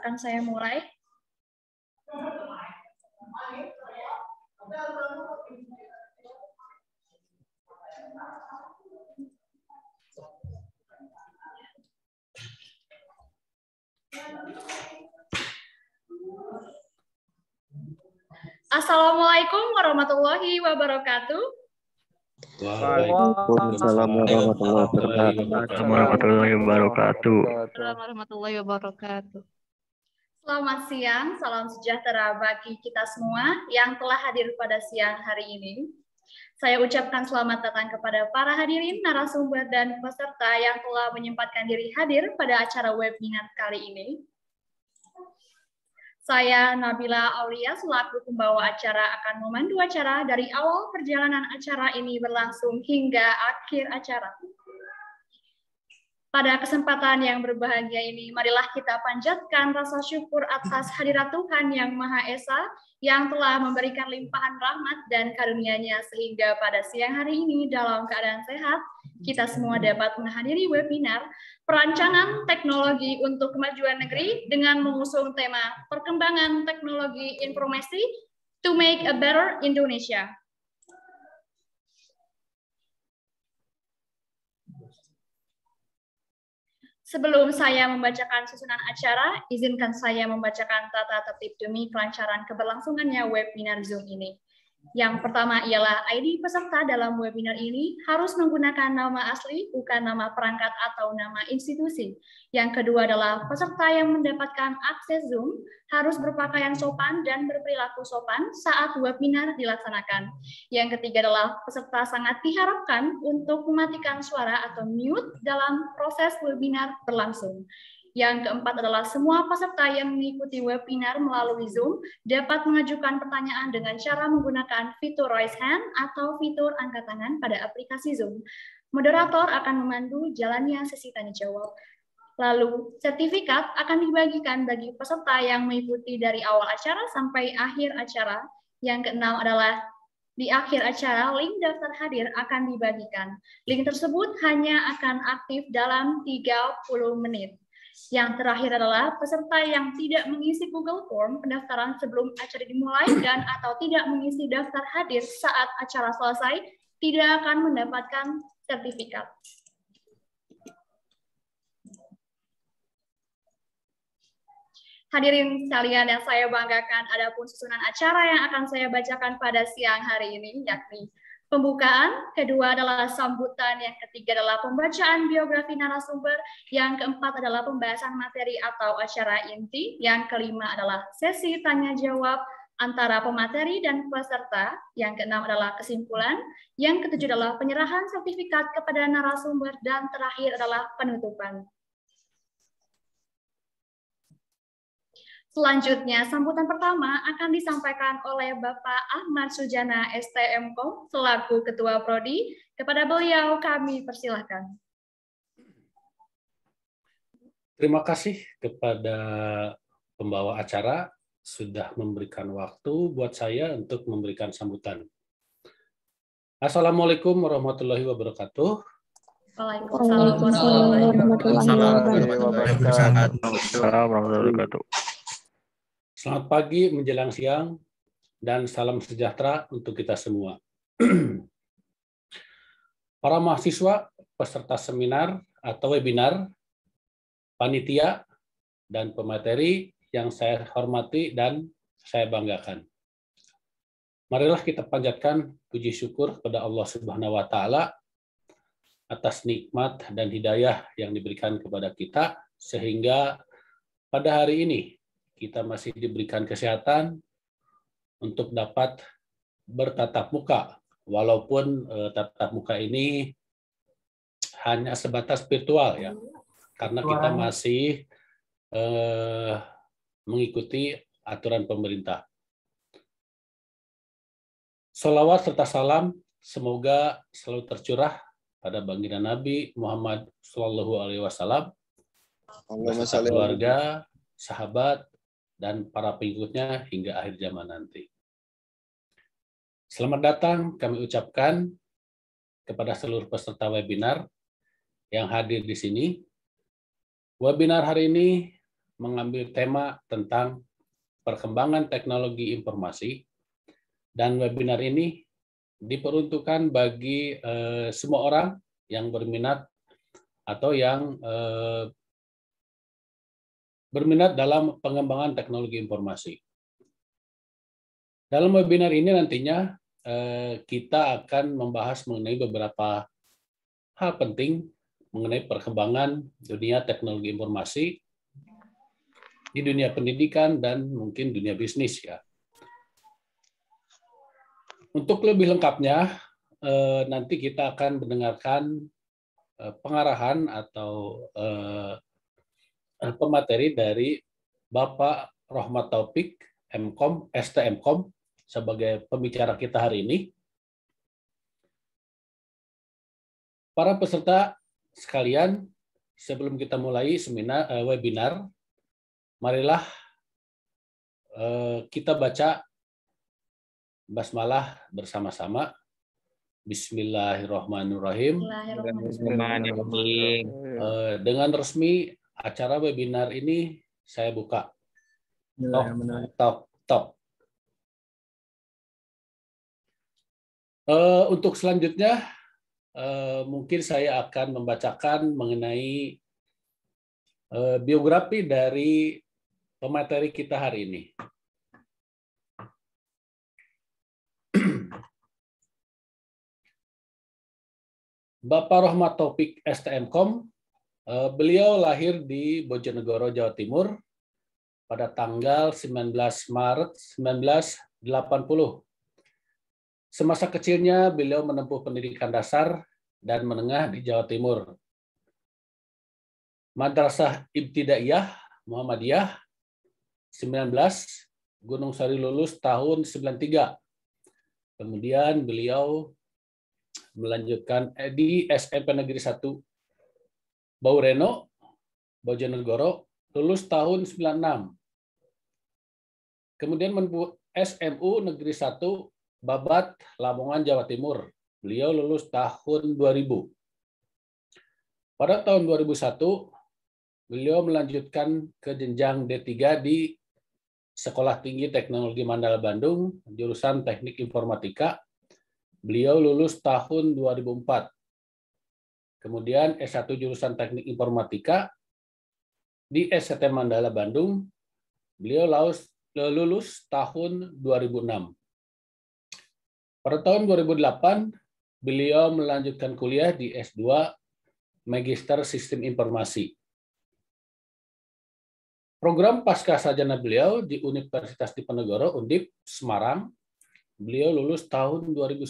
akan saya mulai. Assalamualaikum warahmatullahi wabarakatuh. Waalaikumsalam warahmatullahi wabarakatuh. Warahmatullahi wabarakatuh. Selamat siang, salam sejahtera bagi kita semua yang telah hadir pada siang hari ini. Saya ucapkan selamat datang kepada para hadirin, narasumber, dan peserta yang telah menyempatkan diri hadir pada acara webinar kali ini. Saya Nabila Aulia selaku pembawa acara akan memandu acara dari awal perjalanan acara ini berlangsung hingga akhir acara. Pada kesempatan yang berbahagia ini, marilah kita panjatkan rasa syukur atas hadirat Tuhan Yang Maha Esa yang telah memberikan limpahan rahmat dan karunia-Nya sehingga pada siang hari ini dalam keadaan sehat, kita semua dapat menghadiri webinar Perancangan Teknologi untuk Kemajuan Negeri dengan mengusung tema Perkembangan Teknologi Informasi to Make a Better Indonesia. Sebelum saya membacakan susunan acara, izinkan saya membacakan tata tertib demi kelancaran keberlangsungannya webinar Zoom ini. Yang pertama ialah ID peserta dalam webinar ini harus menggunakan nama asli, bukan nama perangkat atau nama institusi. Yang kedua adalah peserta yang mendapatkan akses Zoom harus berpakaian sopan dan berperilaku sopan saat webinar dilaksanakan. Yang ketiga adalah peserta sangat diharapkan untuk mematikan suara atau mute dalam proses webinar berlangsung. Yang keempat adalah semua peserta yang mengikuti webinar melalui Zoom dapat mengajukan pertanyaan dengan cara menggunakan fitur raise hand atau fitur angkat tangan pada aplikasi Zoom. Moderator akan memandu jalannya sesi tanya jawab. Lalu, sertifikat akan dibagikan bagi peserta yang mengikuti dari awal acara sampai akhir acara. Yang keenam adalah di akhir acara, link daftar hadir akan dibagikan. Link tersebut hanya akan aktif dalam 30 menit. Yang terakhir adalah peserta yang tidak mengisi Google Form pendaftaran sebelum acara dimulai dan atau tidak mengisi daftar hadir saat acara selesai tidak akan mendapatkan sertifikat. Hadirin sekalian yang saya banggakan, adapun susunan acara yang akan saya bacakan pada siang hari ini, yakni pembukaan, kedua adalah sambutan, yang ketiga adalah pembacaan biografi narasumber, yang keempat adalah pembahasan materi atau acara inti, yang kelima adalah sesi tanya-jawab antara pemateri dan peserta, yang keenam adalah kesimpulan, yang ketujuh adalah penyerahan sertifikat kepada narasumber, dan terakhir adalah penutupan. Selanjutnya, sambutan pertama akan disampaikan oleh Bapak Ahmad Sujana STMKOM selaku Ketua Prodi. Kepada beliau kami persilahkan. Terima kasih kepada pembawa acara sudah memberikan waktu buat saya untuk memberikan sambutan. Assalamualaikum warahmatullahi wabarakatuh. Waalaikumsalam warahmatullahi Wabarakatuh. Selamat pagi menjelang siang dan salam sejahtera untuk kita semua. Para mahasiswa, peserta seminar atau webinar, panitia, dan pemateri yang saya hormati dan saya banggakan. Marilah kita panjatkan puji syukur kepada Allah Subhanahu wa Ta'ala atas nikmat dan hidayah yang diberikan kepada kita, sehingga pada hari ini kita masih diberikan kesehatan untuk dapat bertatap muka, walaupun tatap muka ini hanya sebatas virtual ya, karena kita masih mengikuti aturan pemerintah. Sholawat serta salam semoga selalu tercurah pada baginda Nabi Muhammad SAW, beserta keluarga, sahabat, dan para pengikutnya hingga akhir zaman nanti. Selamat datang kami ucapkan kepada seluruh peserta webinar yang hadir di sini. Webinar hari ini mengambil tema tentang perkembangan teknologi informasi, dan webinar ini diperuntukkan bagi semua orang yang berminat atau yang berminat dalam pengembangan teknologi informasi. Dalam webinar ini nantinya kita akan membahas mengenai beberapa hal penting mengenai perkembangan dunia teknologi informasi di dunia pendidikan dan mungkin dunia bisnis ya. Untuk lebih lengkapnya, nanti kita akan mendengarkan pengarahan atau pemateri dari Bapak Rohmat Taufik, MKom, STMKom, sebagai pembicara kita hari ini. Para peserta sekalian, sebelum kita mulai webinar, marilah kita baca basmalah bersama-sama. Bismillahirrahmanirrahim. Dengan resmi acara webinar ini saya buka. Top. Untuk selanjutnya, mungkin saya akan membacakan mengenai biografi dari pemateri kita hari ini. Bapak Rohmat Taufik STMKom, beliau lahir di Bojonegoro, Jawa Timur pada tanggal 19 Maret 1980. Semasa kecilnya beliau menempuh pendidikan dasar dan menengah di Jawa Timur. Madrasah Ibtidaiyah Muhammadiyah 19, Gunung Sari lulus tahun 93. Kemudian beliau melanjutkan di SMP Negeri 1 Baureno, Bojonegoro, lulus tahun 96. Kemudian menempuh SMU Negeri 1 Babat, Lamongan, Jawa Timur. Beliau lulus tahun 2000. Pada tahun 2001, beliau melanjutkan ke jenjang D3 di Sekolah Tinggi Teknologi Mandala Bandung, jurusan Teknik Informatika. Beliau lulus tahun 2004. Kemudian S1 jurusan Teknik Informatika di STM Mandala Bandung. Beliau lulus tahun 2006. Pada tahun 2008, beliau melanjutkan kuliah di S2 Magister Sistem Informasi. Program pascasarjana beliau di Universitas Diponegoro, Undip, Semarang. Beliau lulus tahun 2010.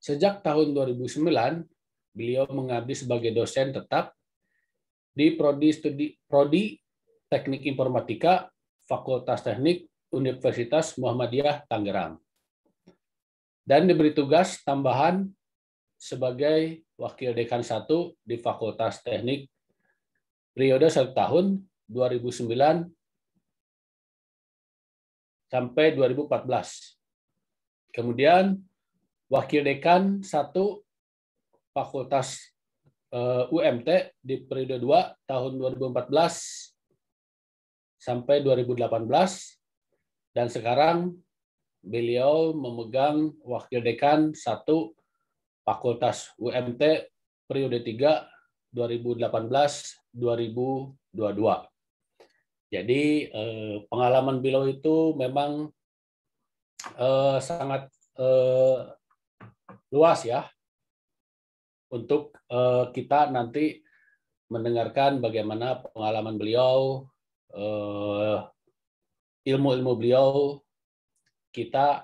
Sejak tahun 2009, beliau mengabdi sebagai dosen tetap di Prodi Teknik Informatika, Fakultas Teknik Universitas Muhammadiyah Tangerang. Dan diberi tugas tambahan sebagai Wakil Dekan 1 di Fakultas Teknik periode 1 tahun 2009 sampai 2014. Kemudian Wakil Dekan 1 Fakultas UMT di periode 2 tahun 2014 sampai 2018. Dan sekarang beliau memegang Wakil Dekan 1 Fakultas UMT periode 3 2018-2022. Jadi pengalaman beliau itu memang sangat luas ya untuk kita nanti mendengarkan bagaimana pengalaman beliau, ilmu-ilmu beliau kita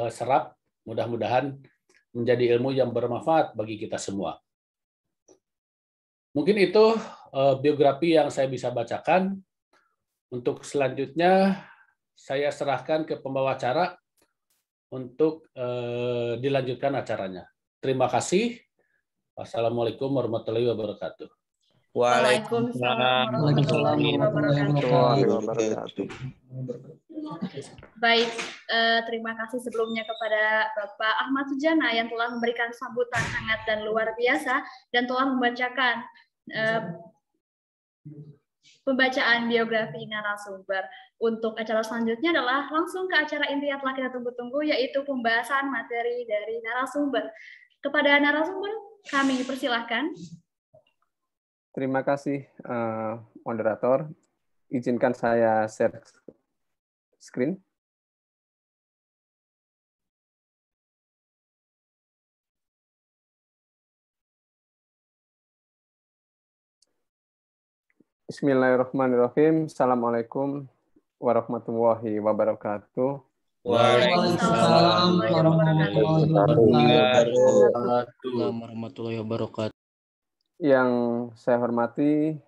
serap, mudah-mudahan menjadi ilmu yang bermanfaat bagi kita semua. Mungkin itu biografi yang saya bisa bacakan. Untuk selanjutnya, saya serahkan ke pembawa acara untuk dilanjutkan acaranya. Terima kasih. Wassalamualaikum warahmatullahi wabarakatuh. Waalaikumsalam warahmatullahi wabarakatuh. Baik, terima kasih sebelumnya kepada Bapak Ahmad Sujana yang telah memberikan sambutan hangat dan luar biasa dan telah membacakan pembacaan biografi narasumber. Untuk acara selanjutnya adalah langsung ke acara inti yang telah kita tunggu-tunggu, yaitu pembahasan materi dari narasumber. Kepada narasumber, kami persilahkan. Terima kasih, moderator. Izinkan saya share screen. Bismillahirrahmanirrahim. Assalamualaikum warahmatullahi wabarakatuh. Waalaikumsalam warahmatullahi wabarakatuh. Yang saya hormati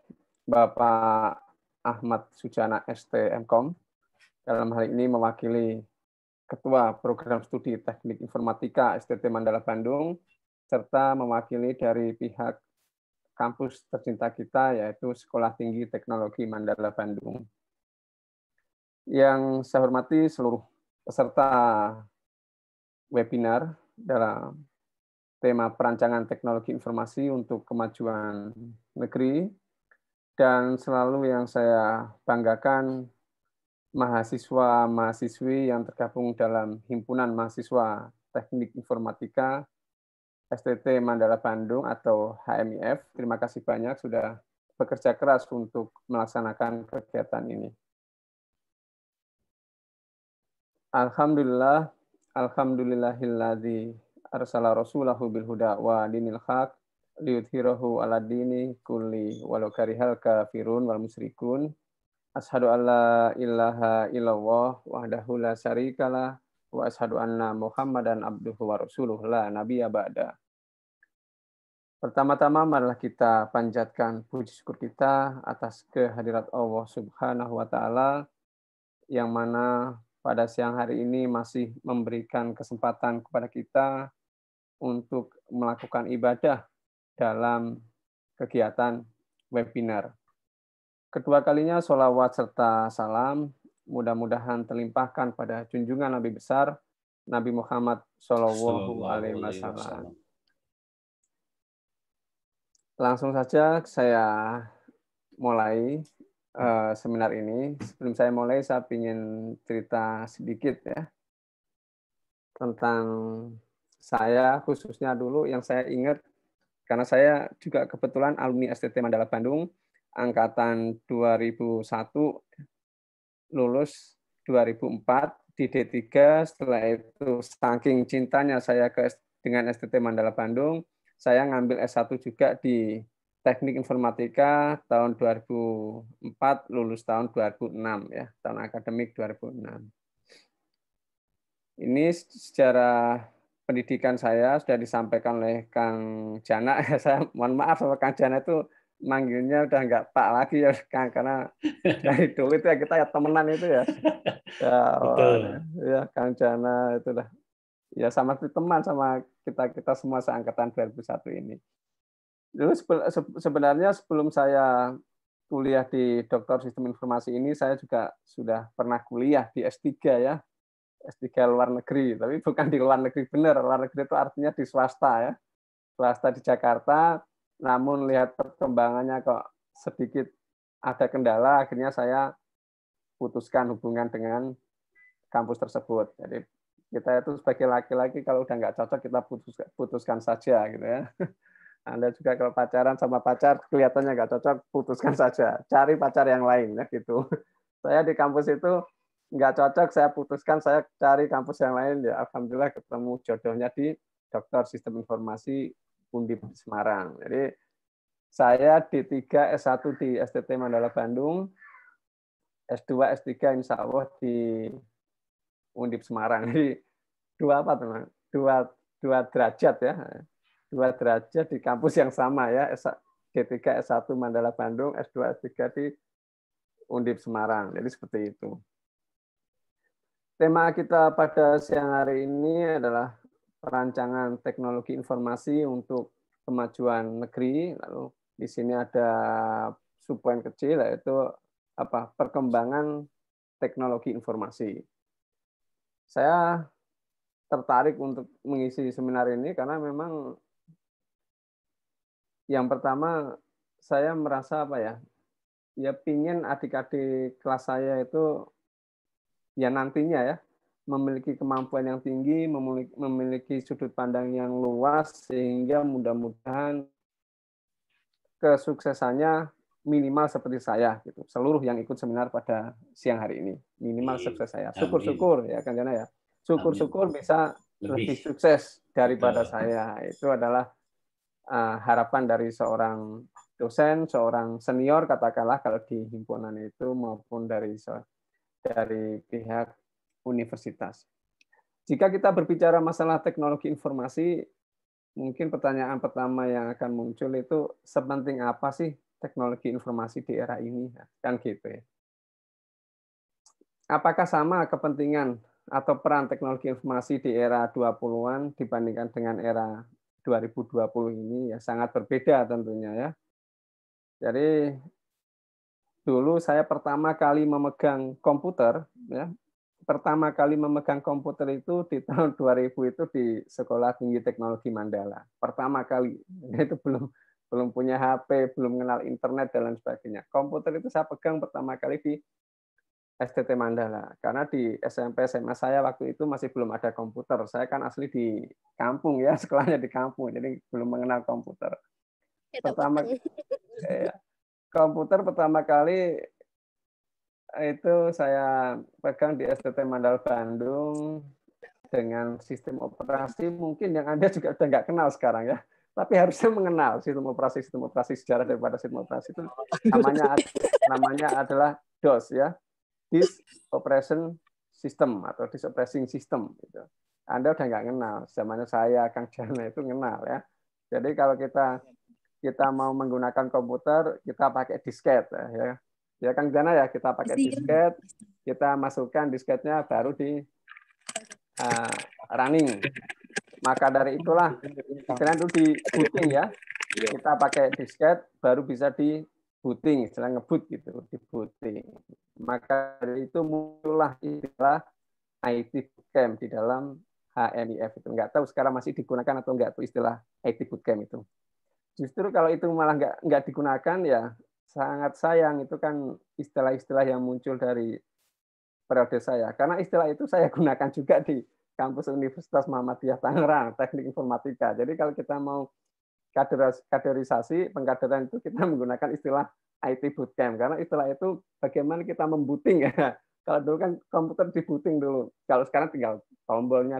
Bapak Ahmad Sujana ST MKOM, dalam hal ini mewakili Ketua Program Studi Teknik Informatika STT Mandala Bandung, serta mewakili dari pihak kampus tercinta kita, yaitu Sekolah Tinggi Teknologi Mandala Bandung. Yang saya hormati seluruh peserta webinar dalam tema perancangan teknologi informasi untuk kemajuan negeri, dan selalu yang saya banggakan mahasiswa-mahasiswi yang tergabung dalam Himpunan Mahasiswa Teknik Informatika STT Mandala Bandung atau HMIF. Terima kasih banyak sudah bekerja keras untuk melaksanakan kegiatan ini. Alhamdulillah, alhamdulillahilladzi arsala rasulahu bil huda wa dinil haq liyudhhirahu ala dini kulli walau karihal kafirun wal musyrikun. Asyhadu an la ilaha illallah wahdahu la syarikalah wa asyhadu anna Muhammadan abduhu wa rasuluh la nabiyya ba'da. Pertama-tama marilah kita panjatkan puji syukur kita atas kehadirat Allah Subhanahu wa taala yang mana pada siang hari ini masih memberikan kesempatan kepada kita untuk melakukan ibadah dalam kegiatan webinar. Kedua kalinya sholawat serta salam mudah-mudahan terlimpahkan pada junjungan Nabi besar Nabi Muhammad Shallallahu Alaihi Wasallam. Langsung saja saya mulai seminar ini. Sebelum saya mulai, saya ingin cerita sedikit ya tentang saya, khususnya dulu yang saya ingat, karena saya juga kebetulan alumni STT Mandala Bandung, angkatan 2001, lulus 2004 di D3. Setelah itu saking cintanya saya dengan STT Mandala Bandung, saya ngambil S1 juga di Teknik Informatika tahun 2004, lulus tahun 2006 ya, tahun akademik 2006. Ini secara pendidikan saya sudah disampaikan oleh Kang Jana. Saya mohon maaf sama Kang Jana itu manggilnya udah nggak Pak lagi ya, Kang, karena dari dulu itu ya kita ya temenan itu ya. Ya, ya Kang Jana itu dah ya sama teman sama kita semua seangkatan 2001 ini. Dulu sebenarnya sebelum saya kuliah di Doktor Sistem Informasi ini, saya juga sudah pernah kuliah di S3 ya. S3 luar negeri, tapi bukan di luar negeri benar. Luar negeri itu artinya di swasta ya. Swasta di Jakarta, namun lihat perkembangannya kok sedikit ada kendala, akhirnya saya putuskan hubungan dengan kampus tersebut. Jadi kita itu sebagai laki-laki kalau udah nggak cocok kita putuskan saja gitu ya. Anda juga kalau pacaran sama pacar kelihatannya nggak cocok, putuskan saja, cari pacar yang lain ya gitu. Saya di kampus itu nggak cocok, saya putuskan saya cari kampus yang lain ya. Alhamdulillah ketemu jodohnya di Doktor Sistem Informasi Undip Semarang. Jadi saya D3 S1 di STT Mandala Bandung, S2 S3 insya Allah di Undip Semarang. Jadi dua apa teman? Dua derajat ya. 2 derajat di kampus yang sama ya, D3 S1 Mandala Bandung, S2 S3 di Undip Semarang. Jadi seperti itu. Tema kita pada siang hari ini adalah perancangan teknologi informasi untuk kemajuan negeri. Lalu di sini ada subpoin kecil yaitu perkembangan teknologi informasi. Saya tertarik untuk mengisi seminar ini karena memang yang pertama, saya merasa ya pingin adik-adik kelas saya itu ya nantinya ya memiliki kemampuan yang tinggi, memiliki sudut pandang yang luas, sehingga mudah-mudahan kesuksesannya minimal seperti saya gitu. Seluruh yang ikut seminar pada siang hari ini minimal sukses saya. Syukur-syukur ya Kang Jana ya. Syukur-syukur bisa lebih sukses daripada saya. Itu adalah harapan dari seorang dosen, seorang senior katakanlah kalau di himpunan itu, maupun dari pihak universitas. Jika kita berbicara masalah teknologi informasi, mungkin pertanyaan pertama yang akan muncul itu sepenting apa sih teknologi informasi di era ini? Kan gitu ya. Apakah sama kepentingan atau peran teknologi informasi di era 20-an dibandingkan dengan era 2020 ini? Ya sangat berbeda tentunya ya. Jadi dulu saya pertama kali memegang komputer ya. Pertama kali memegang komputer itu di tahun 2000 itu di Sekolah Tinggi Teknologi Mandala. Pertama kali. Itu belum punya HP, belum kenal internet dan lain sebagainya. Komputer itu saya pegang pertama kali di STT Mandala. Karena di SMP SMA saya waktu itu masih belum ada komputer. Saya kan asli di kampung ya, sekolahnya di kampung, jadi belum mengenal komputer. Komputer pertama kali itu saya pegang di STT Mandala Bandung dengan sistem operasi mungkin yang Anda juga sudah nggak kenal sekarang ya, tapi harusnya mengenal sistem operasi sejarah daripada sistem operasi itu namanya adalah DOS ya, Disk Operation System atau Disk Operating System gitu. Anda udah nggak kenal, zamannya saya Kang Jana itu kenal ya. Jadi kalau kita mau menggunakan komputer, kita pakai disket ya. Ya Kang Jana ya, kita pakai disket, kita masukkan disketnya baru di running. Maka dari itulah istilahnya itu di booting ya. Kita pakai disket baru bisa di booting, istilah ngebut gitu, di booting. Maka dari itu muncullah istilah IT Bootcamp di dalam HMIF itu. Nggak tahu sekarang masih digunakan atau nggak tuh istilah IT Bootcamp itu. Justru kalau itu malah nggak digunakan ya sangat sayang, itu kan istilah-istilah yang muncul dari periode saya. Karena istilah itu saya gunakan juga di kampus Universitas Muhammadiyah Tangerang, Teknik Informatika. Jadi kalau kita mau kaderisasi, pengkaderan itu kita menggunakan istilah IT Bootcamp. Karena istilah itu bagaimana kita membuting ya. Kalau dulu kan komputer dibuting dulu. Kalau sekarang tinggal tombolnya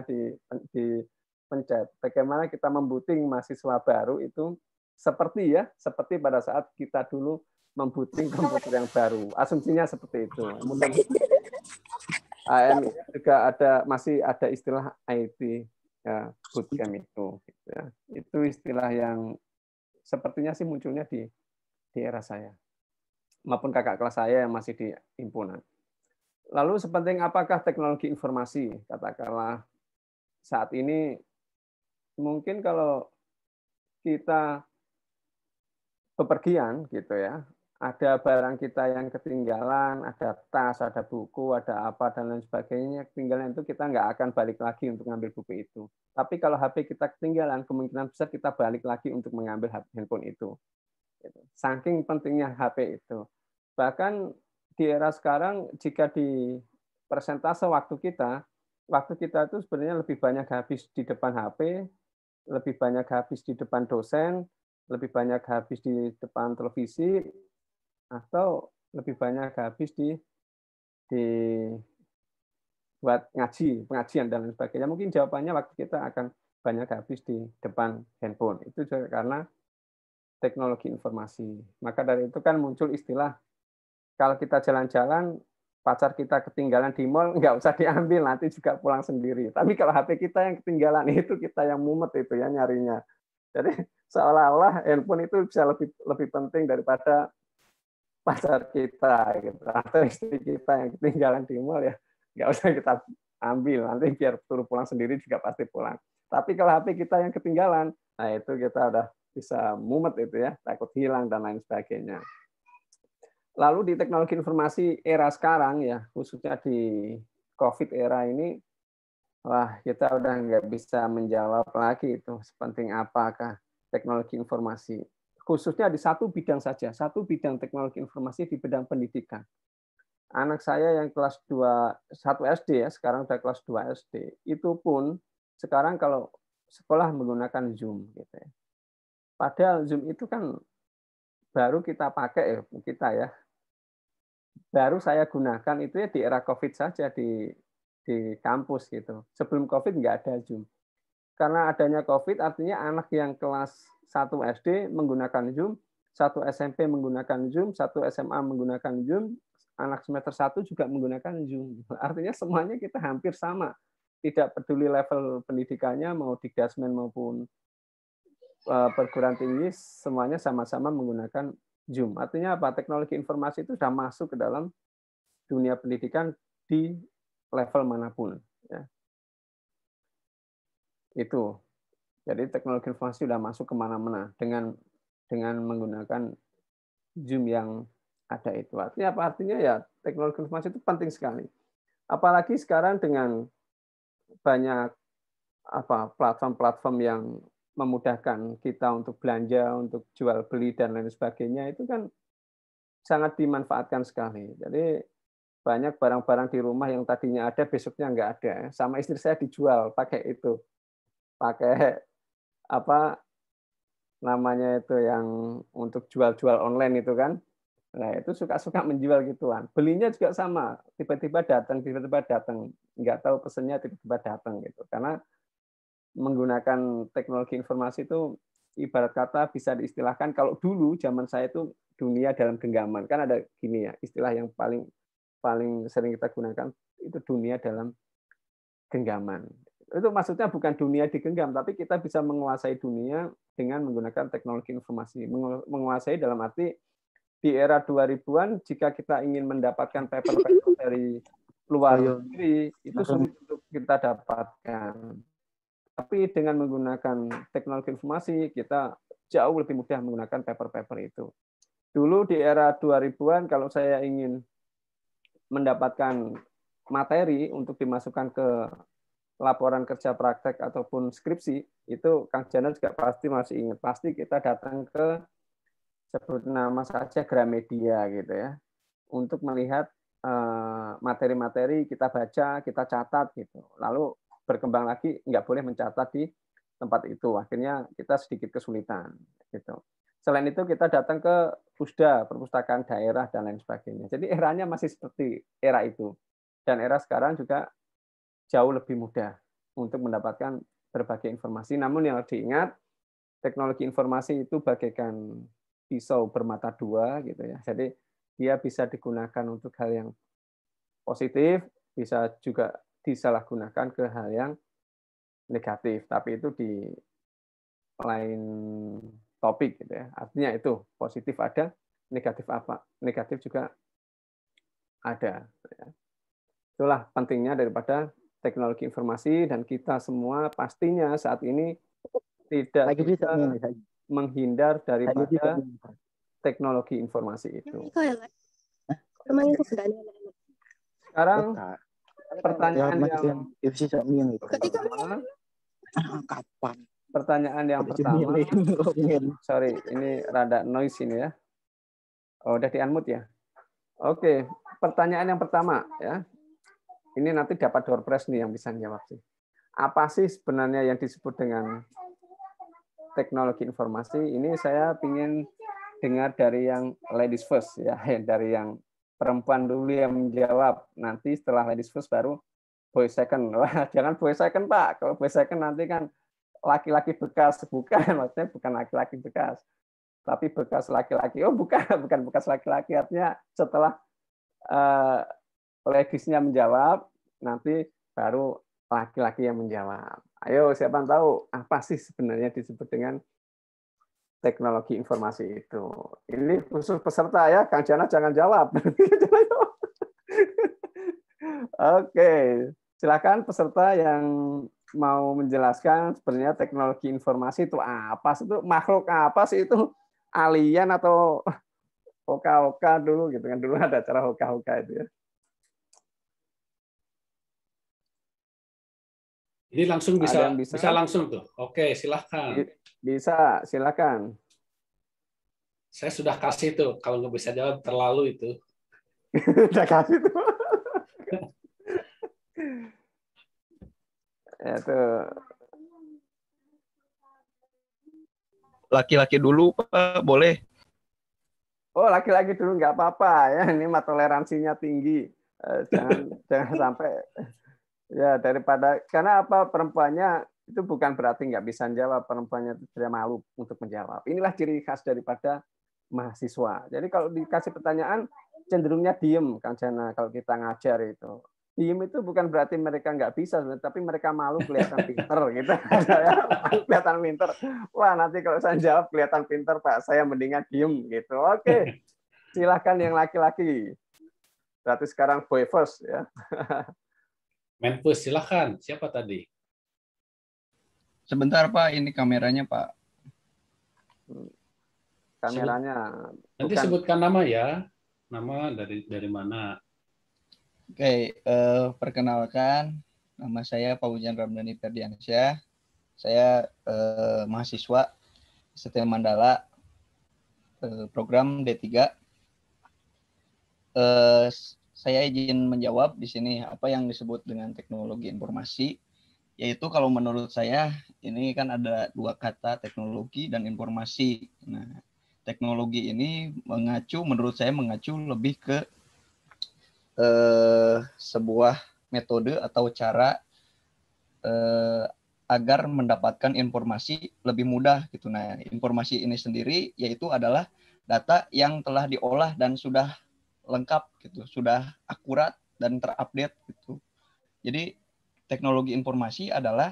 dipencet. Bagaimana kita membuting mahasiswa baru itu seperti pada saat kita dulu membuting komputer yang baru. Asumsinya seperti itu. Kemudian AM juga masih ada istilah IT ya, bootcamp itu. Ya. Itu istilah yang sepertinya sih munculnya di era saya. Maupun kakak kelas saya yang masih di himpunan. Lalu sepenting apakah teknologi informasi? Katakanlah saat ini mungkin kalau kita bepergian gitu ya, ada barang kita yang ketinggalan, ada tas, ada buku, ada apa dan lain sebagainya ketinggalan, itu kita nggak akan balik lagi untuk ngambil buku itu. Tapi kalau HP kita ketinggalan, kemungkinan besar kita balik lagi untuk mengambil handphone itu. Saking pentingnya HP itu. Bahkan di era sekarang, jika di persentase waktu kita itu sebenarnya lebih banyak habis di depan HP, lebih banyak habis di depan dosen, lebih banyak habis di depan televisi, atau lebih banyak habis di buat pengajian dan lain sebagainya. Mungkin jawabannya waktu kita akan banyak habis di depan handphone. Itu juga karena teknologi informasi. Maka dari itu kan muncul istilah, kalau kita jalan-jalan, pacar kita ketinggalan di mall, nggak usah diambil, nanti juga pulang sendiri. Tapi kalau HP kita yang ketinggalan, itu kita yang mumet itu ya nyarinya. Jadi seolah-olah handphone itu bisa lebih penting daripada pacar kita gitu, atau istri kita yang ketinggalan di mall, ya nggak usah kita ambil, nanti biar suruh pulang sendiri juga pasti pulang. Tapi kalau HP kita yang ketinggalan, nah itu kita udah bisa mumet itu ya, takut hilang dan lain sebagainya. Lalu di teknologi informasi era sekarang ya, khususnya di COVID era ini, wah kita udah nggak bisa menjawab lagi itu sepenting apakah teknologi informasi, khususnya di satu bidang saja, satu bidang teknologi informasi di bidang pendidikan. Anak saya yang kelas 1 SD ya, sekarang sudah kelas 2 SD, itu pun sekarang kalau sekolah menggunakan Zoom gitu ya. Padahal Zoom itu kan baru kita pakai ya. Baru saya gunakan itu ya di era Covid saja di kampus gitu. Sebelum Covid nggak ada Zoom. Karena adanya Covid artinya anak yang kelas 1 SD menggunakan Zoom, 1 SMP menggunakan Zoom, 1 SMA menggunakan Zoom, anak semester 1 juga menggunakan Zoom. Artinya semuanya kita hampir sama. Tidak peduli level pendidikannya, mau di Dasmen maupun perguruan tinggi, semuanya sama-sama menggunakan Zoom. Artinya apa? Teknologi informasi itu sudah masuk ke dalam dunia pendidikan di level manapun. Ya. Itu. Jadi teknologi informasi sudah masuk kemana-mana dengan menggunakan Zoom yang ada itu. Artinya apa? Artinya ya teknologi informasi itu penting sekali. Apalagi sekarang dengan banyak platform-platform yang memudahkan kita untuk belanja, untuk jual beli dan lain sebagainya, itu kan sangat dimanfaatkan sekali. Jadi banyak barang-barang di rumah yang tadinya ada besoknya nggak ada. Sama istri saya dijual pakai itu, pakai apa namanya itu yang untuk jual-jual online itu kan. Nah, itu suka-suka menjual gituan. Belinya juga sama, tiba-tiba datang, nggak tahu pesennya tiba-tiba datang gitu. Karena menggunakan teknologi informasi itu ibarat kata bisa diistilahkan kalau dulu zaman saya itu dunia dalam genggaman. Kan ada gini ya, istilah yang paling sering kita gunakan itu dunia dalam genggaman. Itu maksudnya bukan dunia digenggam, tapi kita bisa menguasai dunia dengan menggunakan teknologi informasi. Menguasai dalam arti di era 2000-an, jika kita ingin mendapatkan paper-paper dari luar negeri, itu sulit untuk kita dapatkan. Tapi dengan menggunakan teknologi informasi, kita jauh lebih mudah menggunakan paper-paper itu. Dulu di era 2000-an, kalau saya ingin mendapatkan materi untuk dimasukkan ke laporan kerja praktek ataupun skripsi, itu Kang Jana juga pasti masih ingat. Pasti kita datang ke sebut nama saja Gramedia gitu ya, untuk melihat materi-materi kita baca, kita catat gitu. Lalu berkembang lagi nggak boleh mencatat di tempat itu, akhirnya kita sedikit kesulitan gitu. Selain itu kita datang ke Pusda, perpustakaan daerah dan lain sebagainya. Jadi eranya masih seperti era itu, dan era sekarang juga jauh lebih mudah untuk mendapatkan berbagai informasi. Namun yang harus diingat, teknologi informasi itu bagaikan pisau bermata dua gitu ya. Jadi dia bisa digunakan untuk hal yang positif, bisa juga disalahgunakan ke hal yang negatif. Tapi itu di lain topik gitu ya. Artinya itu positif ada, negatif apa? Negatif juga ada. Itulah pentingnya daripada teknologi informasi, dan kita semua pastinya saat ini tidak bisa menghindar daripada teknologi informasi itu. Sekarang pertanyaan yang pertama, sorry, ini rada noise ini ya. Oh, udah di-unmute ya. Oke, pertanyaan yang pertama ya. Ini nanti dapat door prize nih yang bisa jawab sih. Apa sih sebenarnya yang disebut dengan teknologi informasi? Ini saya ingin dengar dari yang ladies first ya, dari yang perempuan dulu yang menjawab. Nanti setelah ladies first baru boy second. Wah, jangan boy second, Pak. Kalau boy second nanti kan laki-laki bekas, bukan, maksudnya bukan laki-laki bekas, tapi bekas laki-laki. Oh, bukan bekas laki-laki, artinya setelah ladies-nya menjawab, nanti baru laki-laki yang menjawab. Ayo, siapa yang tahu apa sih sebenarnya disebut dengan teknologi informasi itu? Ini khusus peserta ya, Kang Jana jangan jawab. Oke, silakan peserta yang mau menjelaskan sebenarnya teknologi informasi itu apa sih, itu makhluk apa sih, itu alien atau hoka-hoka dulu gitu kan, dulu ada acara hoka-hoka itu ya. Ini langsung bisa langsung tuh. Oke, silahkan. Bisa, silakan. Saya sudah kasih tuh, kalau nggak bisa jawab terlalu itu. Udah kasih tuh. Ya tuh. Laki-laki dulu, Pak, boleh. Oh, laki-laki dulu nggak apa-apa ya. Ini mah toleransinya tinggi. Jangan sampai ya daripada karena apa perempuannya itu bukan berarti nggak bisa jawab, perempuannya itu tidak malu untuk menjawab. Inilah ciri khas daripada mahasiswa. Jadi kalau dikasih pertanyaan cenderungnya diem, Kang Jana. Kalau kita ngajar itu diem itu bukan berarti mereka nggak bisa, tapi mereka malu kelihatan pinter gitu. Kelihatan pinter. Wah, nanti kalau saya jawab kelihatan pinter, Pak. Saya mendingan diem gitu. Oke, silahkan yang laki-laki. Berarti sekarang boy first ya. Menfus, silakan. Siapa tadi? Sebentar, Pak, ini kameranya, Pak. Kameranya. Nanti Bukan. sebutkan nama ya. Nama dari mana? Oke, perkenalkan, nama saya Paujan Ramdhani Ferdiansyah. Saya mahasiswa STM Mandala, program D3. Saya izin menjawab di sini apa yang disebut dengan teknologi informasi, yaitu kalau menurut saya ini kan ada dua kata, teknologi dan informasi. Nah, teknologi ini menurut saya mengacu lebih ke sebuah metode atau cara agar mendapatkan informasi lebih mudah gitu. Nah, informasi ini sendiri yaitu adalah data yang telah diolah dan sudah lengkap gitu, sudah akurat dan terupdate gitu. Jadi teknologi informasi adalah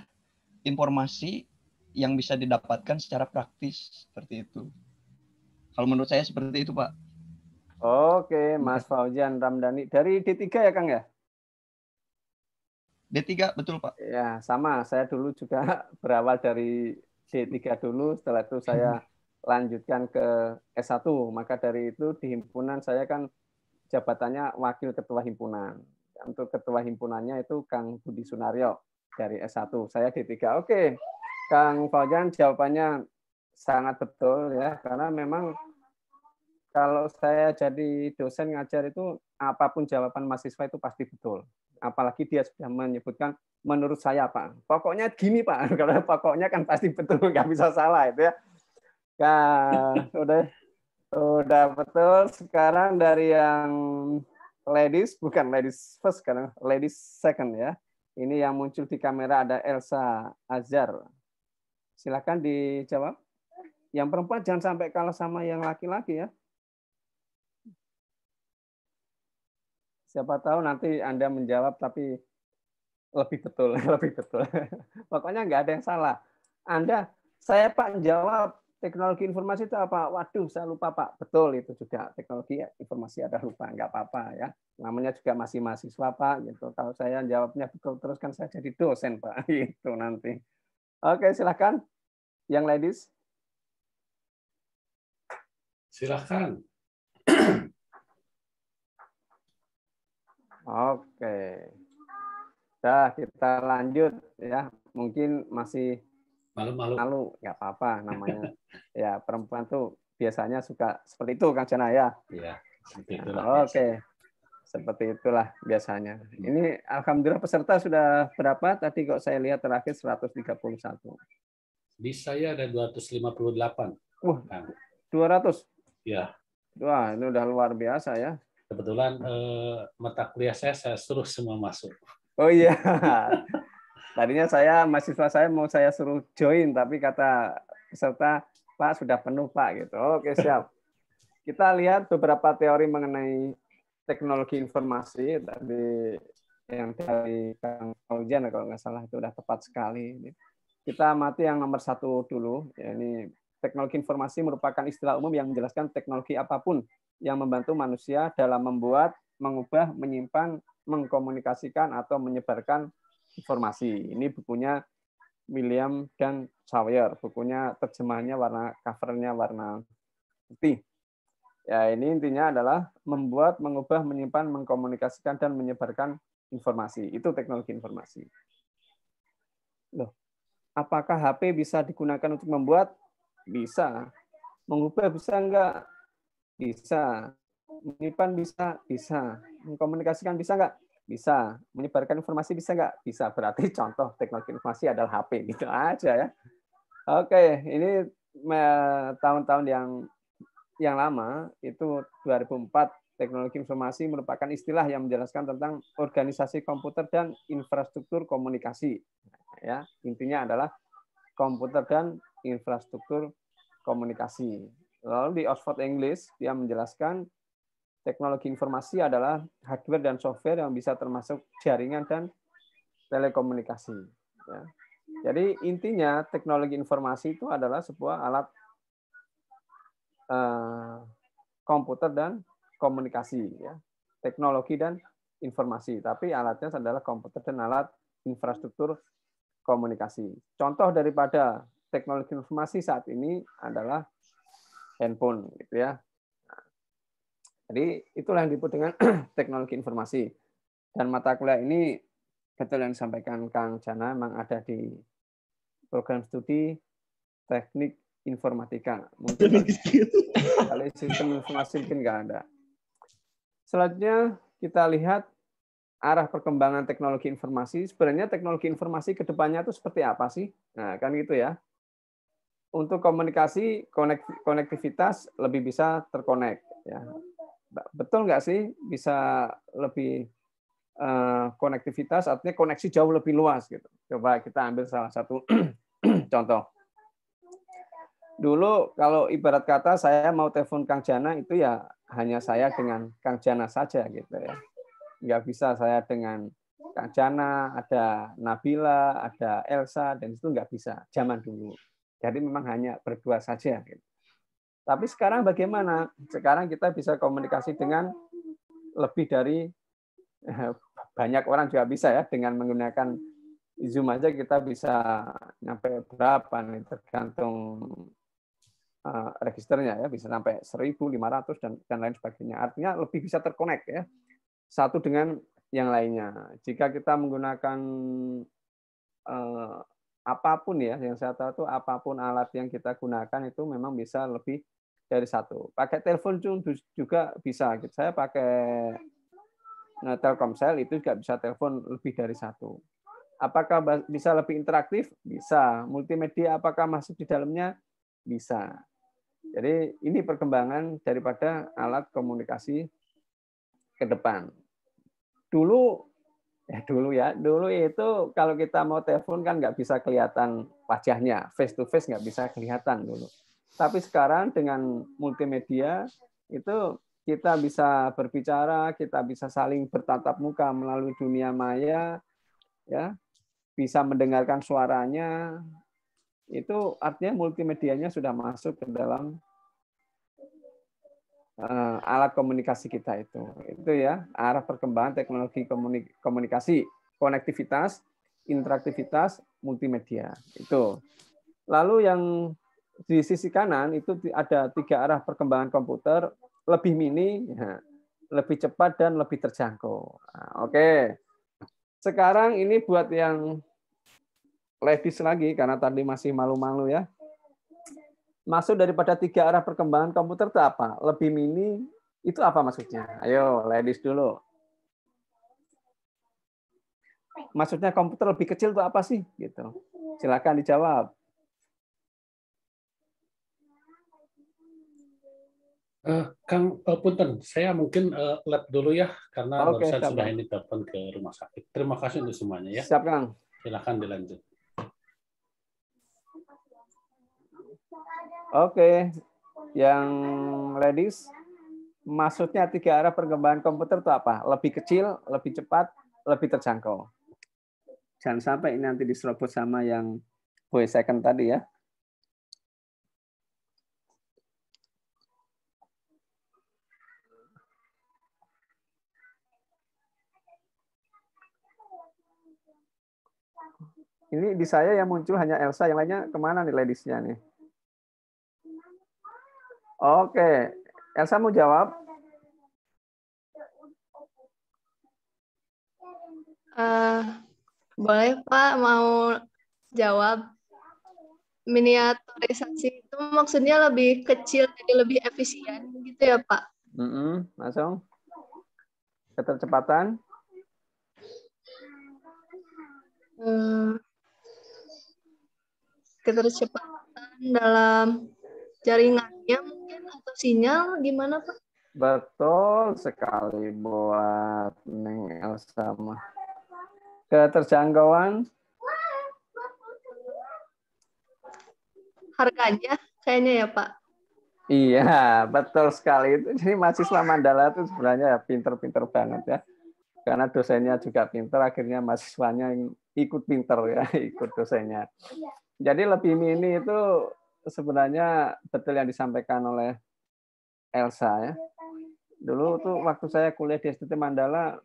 informasi yang bisa didapatkan secara praktis seperti itu. Kalau menurut saya seperti itu, Pak. Oke, Mas Faujan Ramdhani dari D3 ya, Kang ya? D3 betul, Pak. Ya, sama. Saya dulu juga berawal dari D3 dulu, setelah itu saya lanjutkan ke S1. Maka dari itu di himpunan saya kan jabatannya wakil ketua himpunan. Untuk ketua himpunannya itu Kang Budi Sunaryo dari S1. Saya D3. Oke, Kang Faujan jawabannya sangat betul ya, karena memang kalau saya jadi dosen ngajar itu apapun jawaban mahasiswa itu pasti betul. Apalagi dia sudah menyebutkan menurut saya, Pak. Pokoknya gini, Pak. Kalau pokoknya kan pasti betul, nggak bisa salah itu ya. Nah, udah betul. Sekarang dari yang ladies, bukan ladies first, karena ladies second ya. Ini yang muncul di kamera ada Elsa Azhar. Silakan dijawab. Yang perempuan jangan sampai kalah sama yang laki-laki ya. Siapa tahu nanti Anda menjawab tapi lebih betul, lebih betul. Pokoknya nggak ada yang salah. Saya Pak jawab teknologi informasi itu apa? Waduh, saya lupa Pak. Betul itu juga teknologi informasi ada lupa, nggak apa-apa ya. Namanya juga masih mahasiswa Pak. Gitu. Kalau saya jawabnya betul terus kan saya jadi dosen Pak. Itu nanti. Oke, silakan. Yang ladies. Silakan. Oke. Dah, kita lanjut ya. Mungkin masih malu, nggak apa-apa namanya. Ya, perempuan tuh biasanya suka seperti itu, Kang Jana ya. Iya, seperti itulah. Oke. Seperti itulah biasanya. Ini alhamdulillah peserta sudah berapa? Tadi kok saya lihat terakhir 131. Di saya ada 258. 200. Ya. Wah, ini udah luar biasa ya. Kebetulan mata kuliah saya suruh semua masuk. Oh iya. Tadinya mahasiswa saya mau saya suruh join, tapi kata peserta, Pak sudah penuh Pak gitu. Oke, siap. Kita lihat beberapa teori mengenai teknologi informasi tadi yang dari Kang Faujan kalau nggak salah itu udah tepat sekali. Kita amati yang nomor 1 dulu. Ya, ini teknologi informasi merupakan istilah umum yang menjelaskan teknologi apapun yang membantu manusia dalam membuat, mengubah, menyimpan, mengkomunikasikan atau menyebarkan informasi. Ini bukunya William dan Sawyer. Bukunya terjemahannya covernya warna putih. Ya, ini intinya adalah membuat, mengubah, menyimpan, mengkomunikasikan dan menyebarkan informasi. Itu teknologi informasi. Loh, apakah HP bisa digunakan untuk membuat? Bisa. Mengubah bisa enggak? Bisa. Menyimpan bisa, bisa. Mengkomunikasikan bisa nggak? Bisa. Menyebarkan informasi bisa nggak? Bisa. Berarti contoh teknologi informasi adalah HP. Gitu aja ya. Oke, ini tahun-tahun yang lama, itu 2004, teknologi informasi merupakan istilah yang menjelaskan tentang organisasi komputer dan infrastruktur komunikasi. Ya, intinya adalah komputer dan infrastruktur komunikasi. Lalu di Oxford English, dia menjelaskan teknologi informasi adalah hardware dan software yang bisa termasuk jaringan dan telekomunikasi. Ya. Jadi intinya teknologi informasi itu adalah sebuah alat komputer dan komunikasi, ya. Teknologi dan informasi. Tapi alatnya adalah komputer dan alat infrastruktur komunikasi. Contoh daripada teknologi informasi saat ini adalah handphone, gitu ya. Jadi itulah yang disebut dengan teknologi informasi. Dan mata kuliah ini betul yang disampaikan Kang Jana, memang ada di program studi teknik informatika. Mungkin kalau sistem informasi mungkin nggak ada. Selanjutnya kita lihat arah perkembangan teknologi informasi. Sebenarnya teknologi informasi ke depannya itu seperti apa sih? Nah, kan gitu ya. Untuk komunikasi, konektivitas lebih bisa terkonek. Ya. Betul nggak sih bisa lebih konektivitas, artinya koneksi jauh lebih luas gitu. Coba kita ambil salah satu contoh. Dulu kalau ibarat kata saya mau telepon Kang Jana itu ya hanya saya dengan Kang Jana saja gitu ya. Nggak bisa saya dengan Kang Jana, ada Nabila, ada Elsa, dan itu nggak bisa zaman dulu. Jadi memang hanya berdua saja. Gitu. Tapi sekarang bagaimana? Sekarang kita bisa komunikasi dengan lebih dari banyak orang juga bisa ya, dengan menggunakan Zoom aja kita bisa nyampe berapa nih, tergantung registernya ya, bisa sampai 1.500 dan lain sebagainya. Artinya lebih bisa terkonek ya, satu dengan yang lainnya. Jika kita menggunakan apapun ya, yang saya tahu itu apapun alat yang kita gunakan itu memang bisa lebih dari satu. Pakai telepon juga bisa. Saya pakai Telkomsel itu juga bisa telepon lebih dari satu. Apakah bisa lebih interaktif? Bisa. Multimedia apakah masuk di dalamnya? Bisa. Jadi ini perkembangan daripada alat komunikasi ke depan. Dulu itu kalau kita mau telepon kan nggak bisa kelihatan wajahnya, face to face nggak bisa kelihatan dulu. Tapi sekarang dengan multimedia itu kita bisa berbicara, kita bisa saling bertatap muka melalui dunia maya, ya, bisa mendengarkan suaranya. Itu artinya multimedianya sudah masuk ke dalam alat komunikasi kita itu ya, arah perkembangan teknologi komunikasi, konektivitas, interaktivitas, multimedia itu. Lalu yang di sisi kanan itu ada 3 arah perkembangan komputer, lebih mini, lebih cepat dan lebih terjangkau. Nah, oke. Sekarang ini buat yang ladies lagi karena tadi masih malu-malu ya. Maksud daripada 3 arah perkembangan komputer itu apa? Lebih mini itu apa maksudnya? Ayo, ladies dulu. Maksudnya komputer lebih kecil itu apa sih? Gitu. Silakan dijawab. Kang Punten, saya mungkin lab dulu ya, karena barusan sudah Bang. ini telepon ke rumah sakit. Terima kasih untuk semuanya ya. Siap, Kang. Silakan dilanjut. Oke, yang ladies, maksudnya 3 arah perkembangan komputer itu apa? Lebih kecil, lebih cepat, lebih terjangkau. Jangan sampai ini nanti diserobot sama yang voice second tadi ya. Ini di saya yang muncul hanya Elsa, yang lainnya kemana nih ladies-nya nih? Oke, Elsa mau jawab? Boleh Pak, mau jawab. Miniaturisasi itu maksudnya lebih kecil, jadi lebih efisien gitu. Gitu ya, Pak. Langsung. Ketercepatan. Ketercepatan dalam jaringannya mungkin atau sinyal gimana, Pak? Betul sekali buat Neng Elsa. Keterjangkauan. Harganya kayaknya ya, Pak. Iya, betul sekali. Jadi mahasiswa Mandala itu sebenarnya pinter-pinter banget ya. Karena dosennya juga pinter, akhirnya mahasiswanya ikut pinter ya, ikut dosennya. Jadi lebih mini itu sebenarnya betul yang disampaikan oleh Elsa ya. Dulu tuh waktu saya kuliah di STT Mandala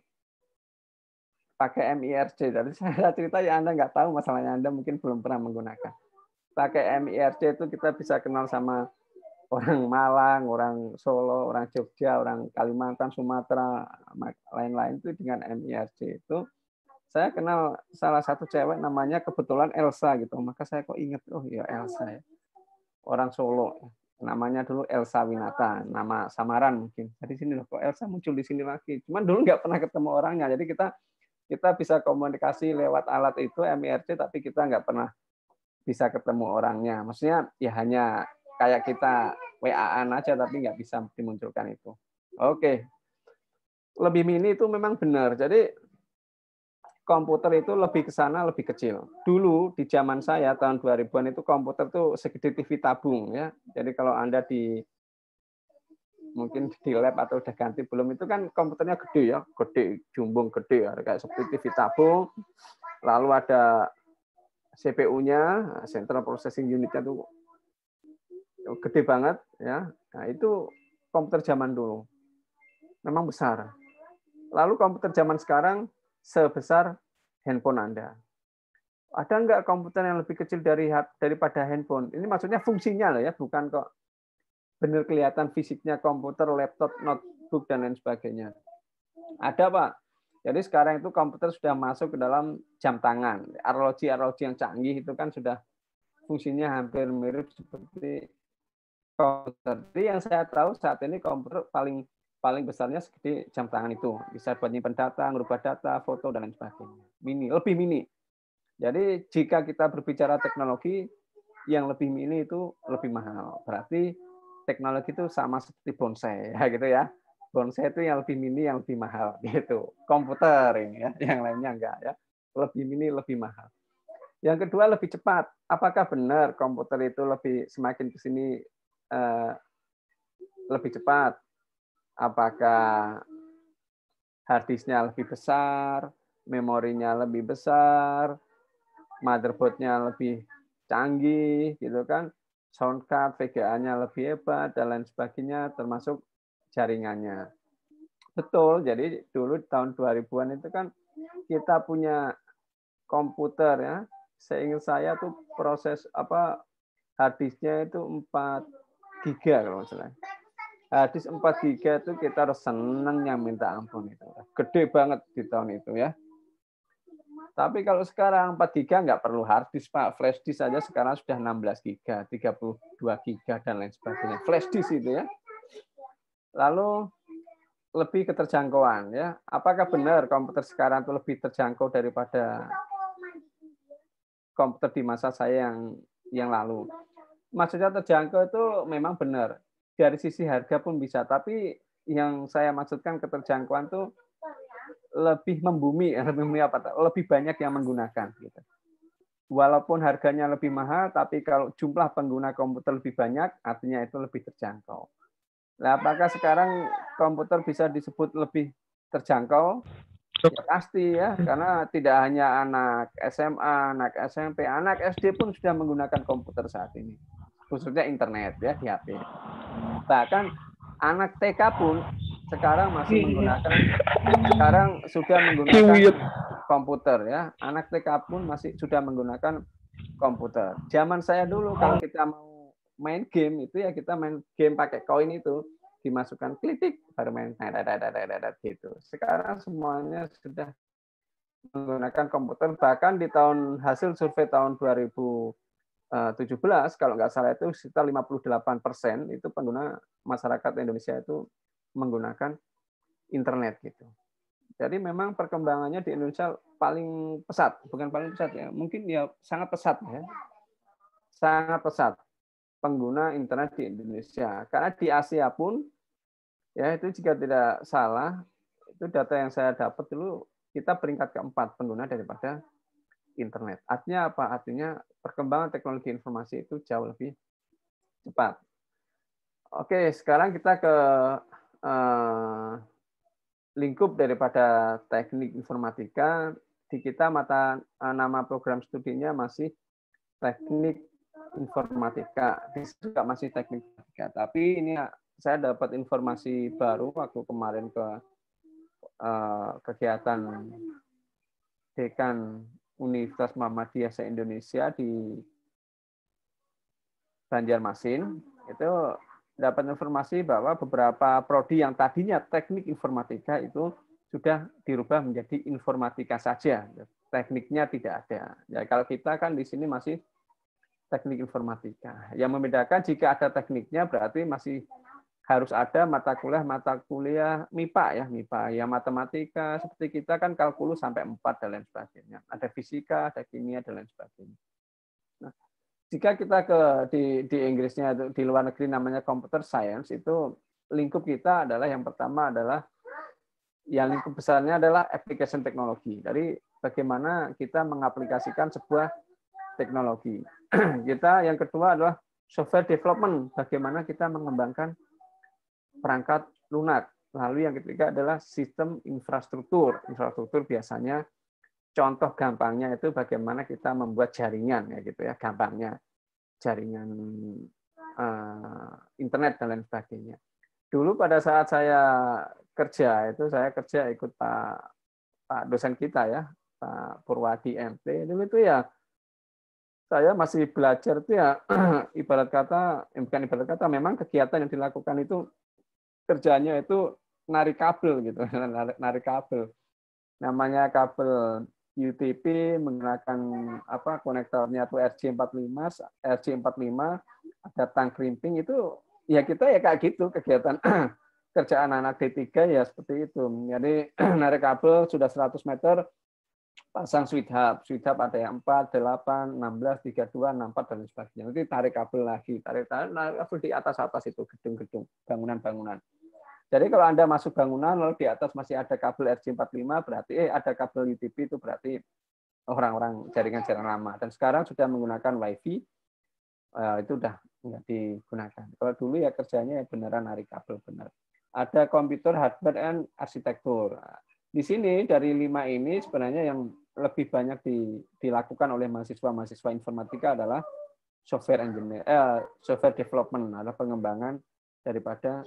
pakai MIRC. Jadi saya cerita ya Anda nggak tahu masalahnya, Anda mungkin belum pernah menggunakan. Pakai MIRC itu kita bisa kenal sama orang Malang, orang Solo, orang Jogja, orang Kalimantan, Sumatera, lain-lain itu dengan MIRC itu. Saya kenal salah satu cewek namanya kebetulan Elsa gitu. Maka saya kok ingat, oh ya Elsa ya. Orang Solo. Namanya dulu Elsa Winata, nama samaran mungkin. Jadi sini loh kok Elsa muncul di sini lagi. Cuman dulu nggak pernah ketemu orangnya. Jadi kita bisa komunikasi lewat alat itu MIRC, tapi kita nggak pernah bisa ketemu orangnya. Maksudnya ya hanya kayak kita WA-an aja, tapi nggak bisa dimunculkan itu. Oke. Lebih mini itu memang benar. Jadi komputer itu lebih ke sana, lebih kecil. Dulu di zaman saya tahun 2000-an itu komputer tuh segede TV tabung ya. Jadi kalau Anda mungkin di lab atau udah ganti belum, itu kan komputernya gede ya, gede, jumbung gede ya, kayak seperti TV tabung. Lalu ada CPU-nya, Central Processing Unit-nya tuh gede banget ya. Nah, itu komputer zaman dulu. Memang besar. Lalu komputer zaman sekarang sebesar handphone Anda. Ada nggak komputer yang lebih kecil daripada handphone? Ini maksudnya fungsinya loh ya, bukan kok benar kelihatan fisiknya komputer, laptop, notebook, dan lain sebagainya. Ada, Pak. Jadi sekarang itu komputer sudah masuk ke dalam jam tangan. Arloji yang canggih itu kan sudah fungsinya hampir mirip seperti komputer. Jadi yang saya tahu saat ini komputer paling besarnya segede jam tangan itu. Bisa buat nyimpen data, ngerubah data, foto, dan lain sebagainya. Lebih mini. Jadi jika kita berbicara teknologi, yang lebih mini itu lebih mahal. Berarti teknologi itu sama seperti bonsai, ya gitu ya. Bonsai itu yang lebih mini, yang lebih mahal. Gitu. Komputer ini ya, yang lainnya enggak ya. Lebih mini, lebih mahal. Yang kedua lebih cepat. Apakah benar komputer itu semakin ke sini lebih cepat? Apakah hard disk-nya lebih besar, memorinya lebih besar, motherboard-nya lebih canggih, gitu kan? Sound card, VGA-nya lebih hebat, dan lain sebagainya, termasuk jaringannya. Betul, jadi dulu tahun 2000-an itu kan kita punya komputer ya. Seingat saya tuh proses hard disk-nya itu 4 giga kalau nggak salah. Hadis 4 giga itu kita harus senengnya minta ampun itu. Gede banget di tahun itu ya. Tapi kalau sekarang 4 giga nggak perlu hard disk, Pak. Flash disk saja sekarang sudah 16 giga, 32 giga, dan lain sebagainya. Flash disk itu ya. Lalu lebih keterjangkauan ya. Apakah benar komputer sekarang itu lebih terjangkau daripada komputer di masa saya yang lalu? Maksudnya terjangkau itu memang benar. Dari sisi harga pun bisa, tapi yang saya maksudkan keterjangkauan itu lebih membumi, lebih banyak yang menggunakan. Gitu. Walaupun harganya lebih mahal, tapi kalau jumlah pengguna komputer lebih banyak, artinya itu lebih terjangkau. Nah, apakah sekarang komputer bisa disebut lebih terjangkau? Ya, pasti ya, karena tidak hanya anak SMA, anak SMP, anak SD pun sudah menggunakan komputer saat ini. Khususnya internet ya di HP. Bahkan anak TK pun sekarang sudah menggunakan komputer ya. Anak TK pun sudah menggunakan komputer. Zaman saya dulu kalau kita mau main game itu ya kita main game pakai koin itu, dimasukkan klik baru main gitu. Sekarang semuanya sudah menggunakan komputer. Bahkan di hasil survei tahun 2017 2017 kalau nggak salah itu sekitar 58% itu pengguna masyarakat Indonesia itu menggunakan internet gitu. Jadi memang perkembangannya di Indonesia paling pesat, bukan paling pesat ya, mungkin ya sangat pesat ya, sangat pesat pengguna internet di Indonesia. Karena di Asia pun ya itu jika tidak salah itu data yang saya dapat dulu kita peringkat keempat pengguna daripada internet. Artinya apa? Artinya perkembangan teknologi informasi itu jauh lebih cepat. Oke, sekarang kita ke lingkup daripada teknik informatika. Di kita nama program studinya masih teknik informatika. Di juga masih teknik informatika. Tapi ini saya dapat informasi baru waktu kemarin ke kegiatan Dekan Universitas Muhammadiyah se-Indonesia di Banjarmasin, itu dapat informasi bahwa beberapa prodi yang tadinya teknik informatika itu sudah dirubah menjadi informatika saja. Tekniknya tidak ada. Ya, kalau kita kan di sini masih teknik informatika. Yang membedakan jika ada tekniknya berarti masih harus ada mata kuliah MIPA ya, MIPA ya, matematika seperti kita kan kalkulus sampai 4 dan lain sebagainya. Ada fisika, ada kimia dan lain sebagainya. Nah, jika kita di Inggrisnya di luar negeri namanya computer science, itu lingkup kita adalah yang pertama adalah yang lingkup besarnya adalah application teknologi. Dari bagaimana kita mengaplikasikan sebuah teknologi. Kita yang kedua adalah software development, bagaimana kita mengembangkan perangkat lunak. Lalu yang ketiga adalah sistem infrastruktur. Infrastruktur biasanya contoh gampangnya itu bagaimana kita membuat jaringan ya gitu ya, gampangnya jaringan internet dan lain sebagainya. Dulu pada saat saya kerja itu saya kerja ikut Pak dosen kita ya, Pak Purwadi MP. Dulu itu ya saya masih belajar itu ya bukan ibarat kata memang kegiatan yang dilakukan itu kerjanya itu narik kabel gitu, narik kabel. Namanya kabel UTP menggunakan konektornya tuh RJ45, ada tang crimping itu ya kita ya kayak gitu kegiatan kerjaan anak D3 ya seperti itu. Jadi narik kabel sudah 100 meter pasang switch hub ada yang 4, 8, 16, 32, 64 dan sebagainya. Nanti tarik kabel lagi, tarik kabel di atas itu gedung-gedung, bangunan-bangunan. Jadi kalau Anda masuk bangunan lalu di atas masih ada kabel RJ45 berarti ada kabel UTP itu berarti orang-orang jaringan-jaringan lama. Dan sekarang sudah menggunakan WiFi itu udah nggak digunakan. Kalau dulu ya kerjanya ya beneran narik kabel benar. Ada komputer, hardware, dan arsitektur. Di sini dari 5 ini sebenarnya yang lebih banyak dilakukan oleh mahasiswa informatika adalah software engineer, software development, adalah pengembangan daripada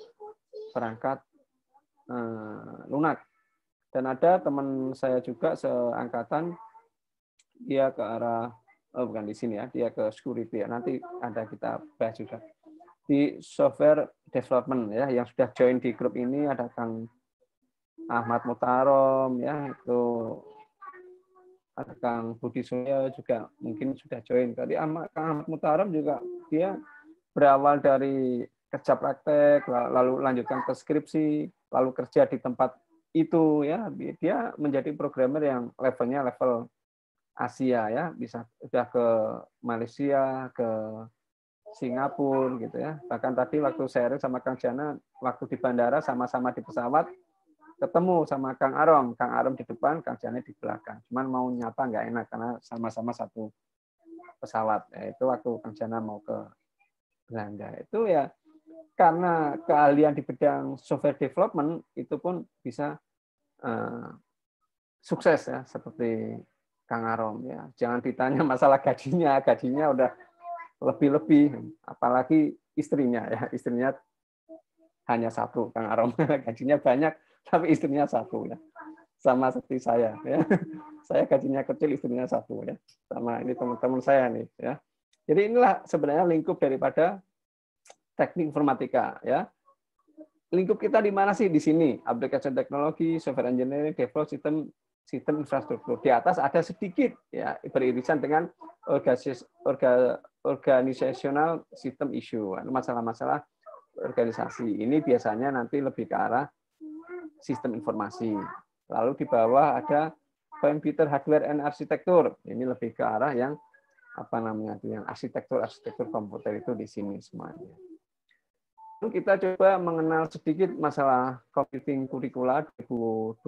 perangkat lunak. Dan ada teman saya juga seangkatan, dia ke arah, bukan di sini ya, dia ke security ya. Nanti ada kita bahas juga. Di software development ya, yang sudah join di grup ini ada Kang Ahmad Mutarom ya, itu ada Kang Budi Surya juga mungkin sudah join. Tadi Kang Ahmad Mutarom juga dia berawal dari kerja praktek, lalu lanjutkan ke skripsi, lalu kerja di tempat itu ya, dia menjadi programmer yang levelnya level Asia ya, bisa sudah ke Malaysia, ke Singapura gitu ya. Bahkan tadi waktu sharing sama Kang Jana, waktu di bandara sama-sama di pesawat, ketemu sama Kang Arom di depan, Kang Jana di belakang. Cuman mau nyapa nggak enak karena sama-sama satu pesawat. Ya, itu waktu Kang Jana mau ke Belanda. Itu ya karena keahlian di bidang software development itu pun bisa sukses ya seperti Kang Arom ya. Jangan ditanya masalah gajinya udah lebih-lebih, apalagi istrinya ya, istrinya hanya satu Kang Arom, gajinya banyak tapi istrinya satu ya. Sama seperti saya ya. Saya gajinya kecil, istrinya satu ya. Sama ini teman-teman saya nih ya. Jadi inilah sebenarnya lingkup daripada teknik informatika ya. Lingkup kita di mana sih? Di sini, application teknologi, software engineering, develop sistem infrastruktur. Di atas ada sedikit ya beririsan dengan organizational system issue, masalah-masalah organisasi. Ini biasanya nanti lebih ke arah sistem informasi. Lalu di bawah ada computer hardware and arsitektur. Ini lebih ke arah yang apa namanya itu, yang arsitektur komputer itu di sini semuanya. Lalu kita coba mengenal sedikit masalah computing curricula 2020.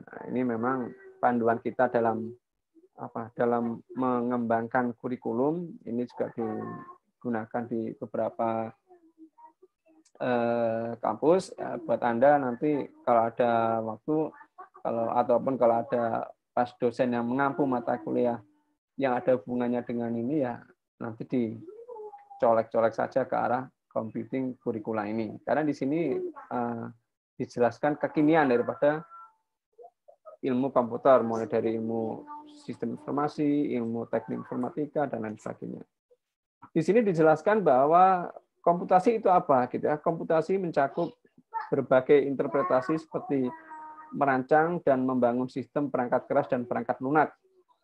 Nah, ini memang panduan kita dalam mengembangkan kurikulum. Ini juga digunakan di beberapa kampus. Buat Anda nanti kalau ada waktu, ataupun kalau ada pas dosen yang mengampu mata kuliah yang ada hubungannya dengan ini, ya nanti dicolek-colek saja ke arah computing curricula ini. Karena di sini dijelaskan kekinian daripada ilmu komputer, mulai dari ilmu sistem informasi, ilmu teknik informatika, dan lain sebagainya. Di sini dijelaskan bahwa komputasi itu apa, gitu ya. Komputasi mencakup berbagai interpretasi seperti merancang dan membangun sistem perangkat keras dan perangkat lunak,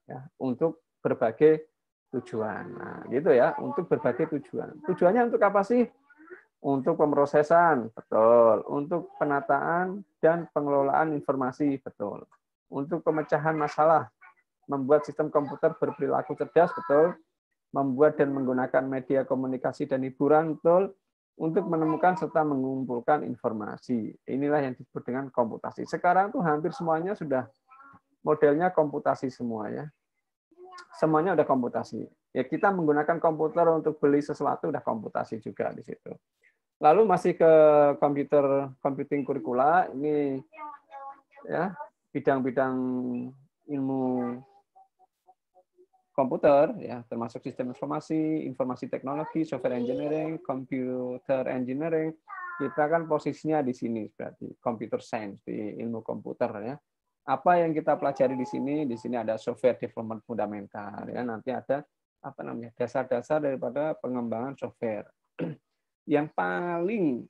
ya, untuk berbagai tujuan. Nah, gitu ya, untuk berbagai tujuan. Tujuannya untuk apa sih? Untuk pemrosesan, betul. Untuk penataan dan pengelolaan informasi, betul. Untuk pemecahan masalah, membuat sistem komputer berperilaku cerdas, betul. Membuat dan menggunakan media komunikasi dan hiburan, betul. Untuk menemukan serta mengumpulkan informasi. Inilah yang disebut dengan komputasi. Sekarang tuh hampir semuanya sudah modelnya komputasi semua, ya. Semuanya udah komputasi. Ya, kita menggunakan komputer untuk beli sesuatu udah komputasi juga di situ. Lalu masih ke computing curricula, ini ya bidang-bidang ilmu komputer, ya, termasuk sistem informasi teknologi, software engineering, computer engineering. Kita kan posisinya di sini berarti computer science, di ilmu komputer, ya. Apa yang kita pelajari di sini? Di sini ada software development fundamental, ya. Nanti ada apa namanya, dasar-dasar daripada pengembangan software. Yang paling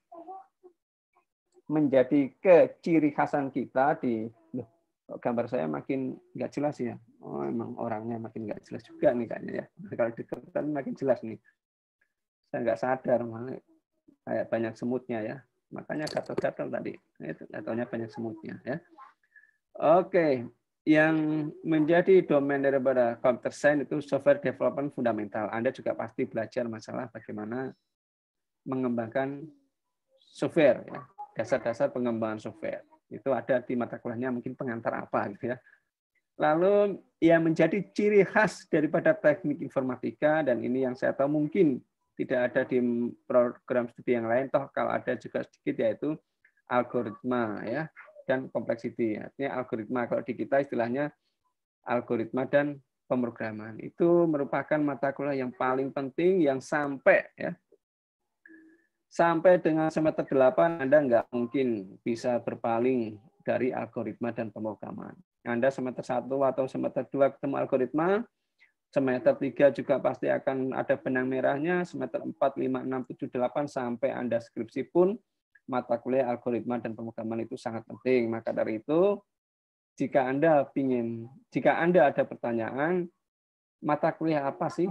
menjadi keciri khasan kita di gambar saya makin nggak jelas ya. Oh, emang orangnya makin nggak jelas juga nih kayaknya, ya. Kalau deketan makin jelas nih. Saya nggak sadar malah kayak banyak semutnya, ya. Makanya gatal-gatal tadi. Itu gatelnya banyak semutnya, ya. Oke, yang menjadi domain daripada computer science itu software development fundamental. Anda juga pasti belajar masalah bagaimana mengembangkan software, ya. Dasar-dasar pengembangan software. Itu ada di mata kuliahnya, mungkin pengantar apa gitu, ya. Lalu yang menjadi ciri khas daripada teknik informatika, dan ini yang saya tahu mungkin tidak ada di program studi yang lain, toh kalau ada juga sedikit, yaitu algoritma, ya, dan complexity. Artinya algoritma, kalau di kita istilahnya algoritma dan pemrograman. Itu merupakan mata kuliah yang paling penting, yang sampai, ya, sampai dengan semester 8 Anda nggak mungkin bisa berpaling dari algoritma dan pemrograman. Anda semester 1 atau semester 2 ketemu algoritma, semester 3 juga pasti akan ada benang merahnya, semester 4, 5, 6, 7, 8, sampai Anda skripsi pun mata kuliah algoritma dan pemrograman itu sangat penting. Maka dari itu, jika Anda ada pertanyaan, mata kuliah apa sih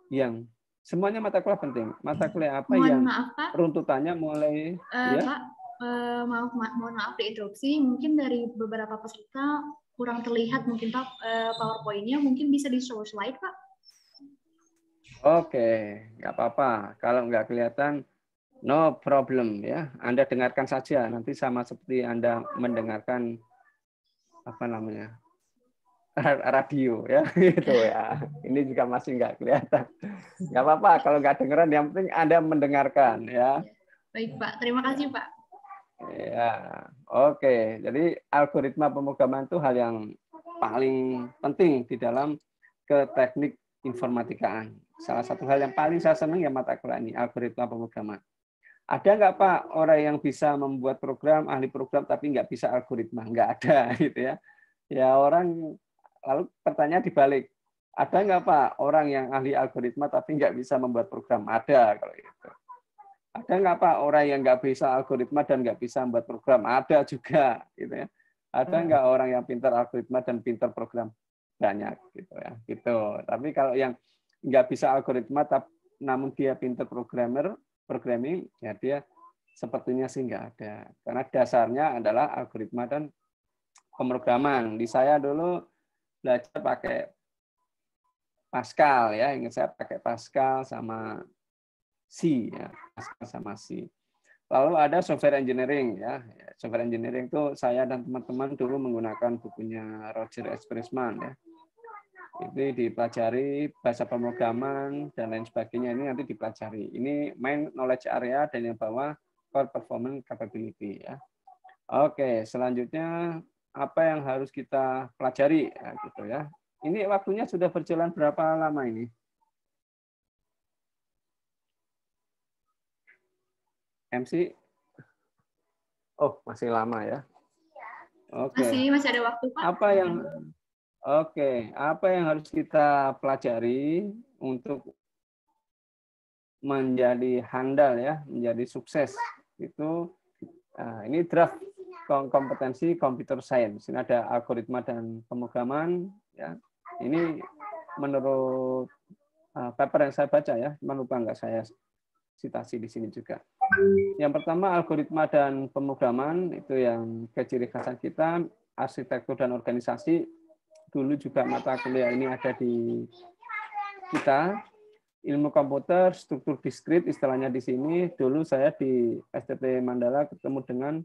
yang semuanya mata kuliah penting. Mata kuliah apa yang maaf, Pak. Runtutannya mulai ya? Pak, mohon maaf diinterupsi. Mungkin dari beberapa peserta kurang terlihat mungkin Pak PowerPoint-nya, mungkin bisa di-show slide, Pak. Oke, nggak apa-apa. Kalau nggak kelihatan, no problem, ya. Anda dengarkan saja. Nanti sama seperti Anda mendengarkan apa namanya, radio, ya, gitu, ya. Ini juga masih nggak kelihatan. Nggak apa-apa kalau nggak dengeran, yang penting Anda mendengarkan, ya. Baik, Pak. Terima kasih, Pak. Ya, oke. Jadi algoritma pemrograman itu hal yang paling penting di dalam teknik informatikaan. Salah satu hal yang paling saya senang ya mata kuliah ini, algoritma pemrograman. Ada nggak Pak orang yang bisa membuat program, ahli program, tapi nggak bisa algoritma? Nggak ada, gitu ya. Ya orang, lalu pertanyaan dibalik. Ada nggak Pak orang yang ahli algoritma, tapi nggak bisa membuat program? Ada kalau itu. Ada nggak Pak orang yang nggak bisa algoritma dan nggak bisa membuat program? Ada juga, gitu ya. Ada nggak orang yang pintar algoritma dan pintar program? Banyak, gitu ya. Gitu. Tapi kalau yang nggak bisa algoritma, namun dia pinter programming, ya dia sepertinya sih nggak ada. Karena dasarnya adalah algoritma dan pemrograman. Di saya dulu belajar pakai Pascal ya, ingat saya pakai Pascal sama C ya, Pascal sama C. Lalu ada software engineering ya. Software engineering itu saya dan teman-teman dulu menggunakan bukunya Roger S. Pressman ya. Itu dipelajari bahasa pemrograman dan lain sebagainya, ini nanti dipelajari. Ini main knowledge area dan yang bawah core performance capability ya. Oke, selanjutnya apa yang harus kita pelajari ya, gitu ya. Ini waktunya sudah berjalan berapa lama ini? MC? Oh, masih lama ya. Oke. Masih ada waktu, Pak. Apa yang harus kita pelajari untuk menjadi handal ya, menjadi sukses itu ini draft kompetensi computer science. Ini ada algoritma dan pemrograman ya. Ini menurut paper yang saya baca ya, cuma lupa nggak saya citasi di sini juga. Yang pertama algoritma dan pemrograman itu yang ciri khasan kita, arsitektur dan organisasi. Dulu juga mata kuliah ini ada di kita. Ilmu komputer, struktur diskrit istilahnya di sini. Dulu saya di STT Mandala ketemu dengan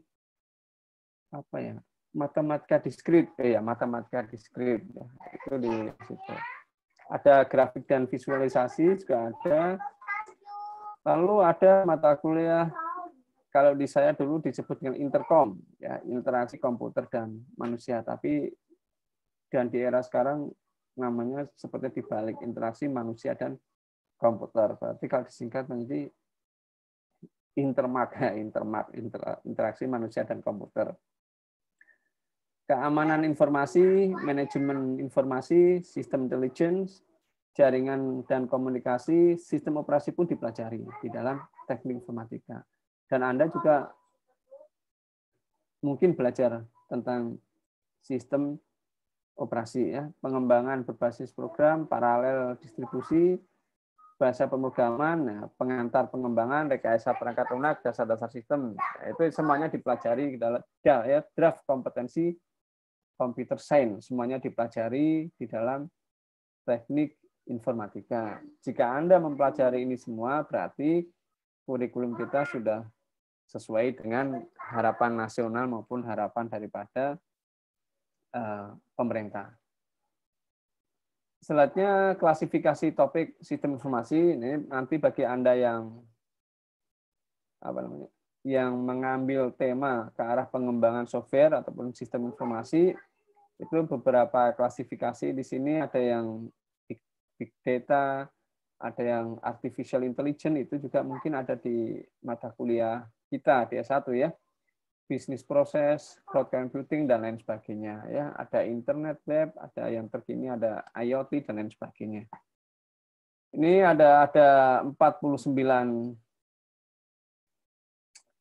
apa ya? Matematika diskrit. Matematika diskrit ya. Itu di situ. Ada grafik dan visualisasi juga ada. Lalu ada mata kuliah kalau di saya dulu disebut dengan interkom, ya, interaksi komputer dan manusia. Tapi dan di era sekarang namanya seperti dibalik, interaksi manusia dan komputer. Berarti kalau disingkat menjadi interaksi manusia dan komputer. Keamanan informasi, manajemen informasi, sistem intelligence, jaringan dan komunikasi, sistem operasi pun dipelajari di dalam teknik informatika. Dan Anda juga mungkin belajar tentang sistem operasi ya, pengembangan berbasis program, paralel distribusi, bahasa pemrograman, pengantar pengembangan, rekayasa perangkat lunak, dasar-dasar sistem. Itu semuanya dipelajari dalam ya, draft kompetensi computer science, semuanya dipelajari di dalam teknik informatika. Jika Anda mempelajari ini semua, berarti kurikulum kita sudah sesuai dengan harapan nasional maupun harapan daripada pemerintah. Selanjutnya klasifikasi topik sistem informasi. Ini nanti bagi Anda yang yang mengambil tema ke arah pengembangan software ataupun sistem informasi, itu beberapa klasifikasi di sini, ada yang big data, ada yang artificial intelligence, itu juga mungkin ada di mata kuliah kita di S1 ya. Bisnis proses, cloud computing dan lain sebagainya ya. Ada internet web, ada yang terkini ada IoT dan lain sebagainya. Ini ada 49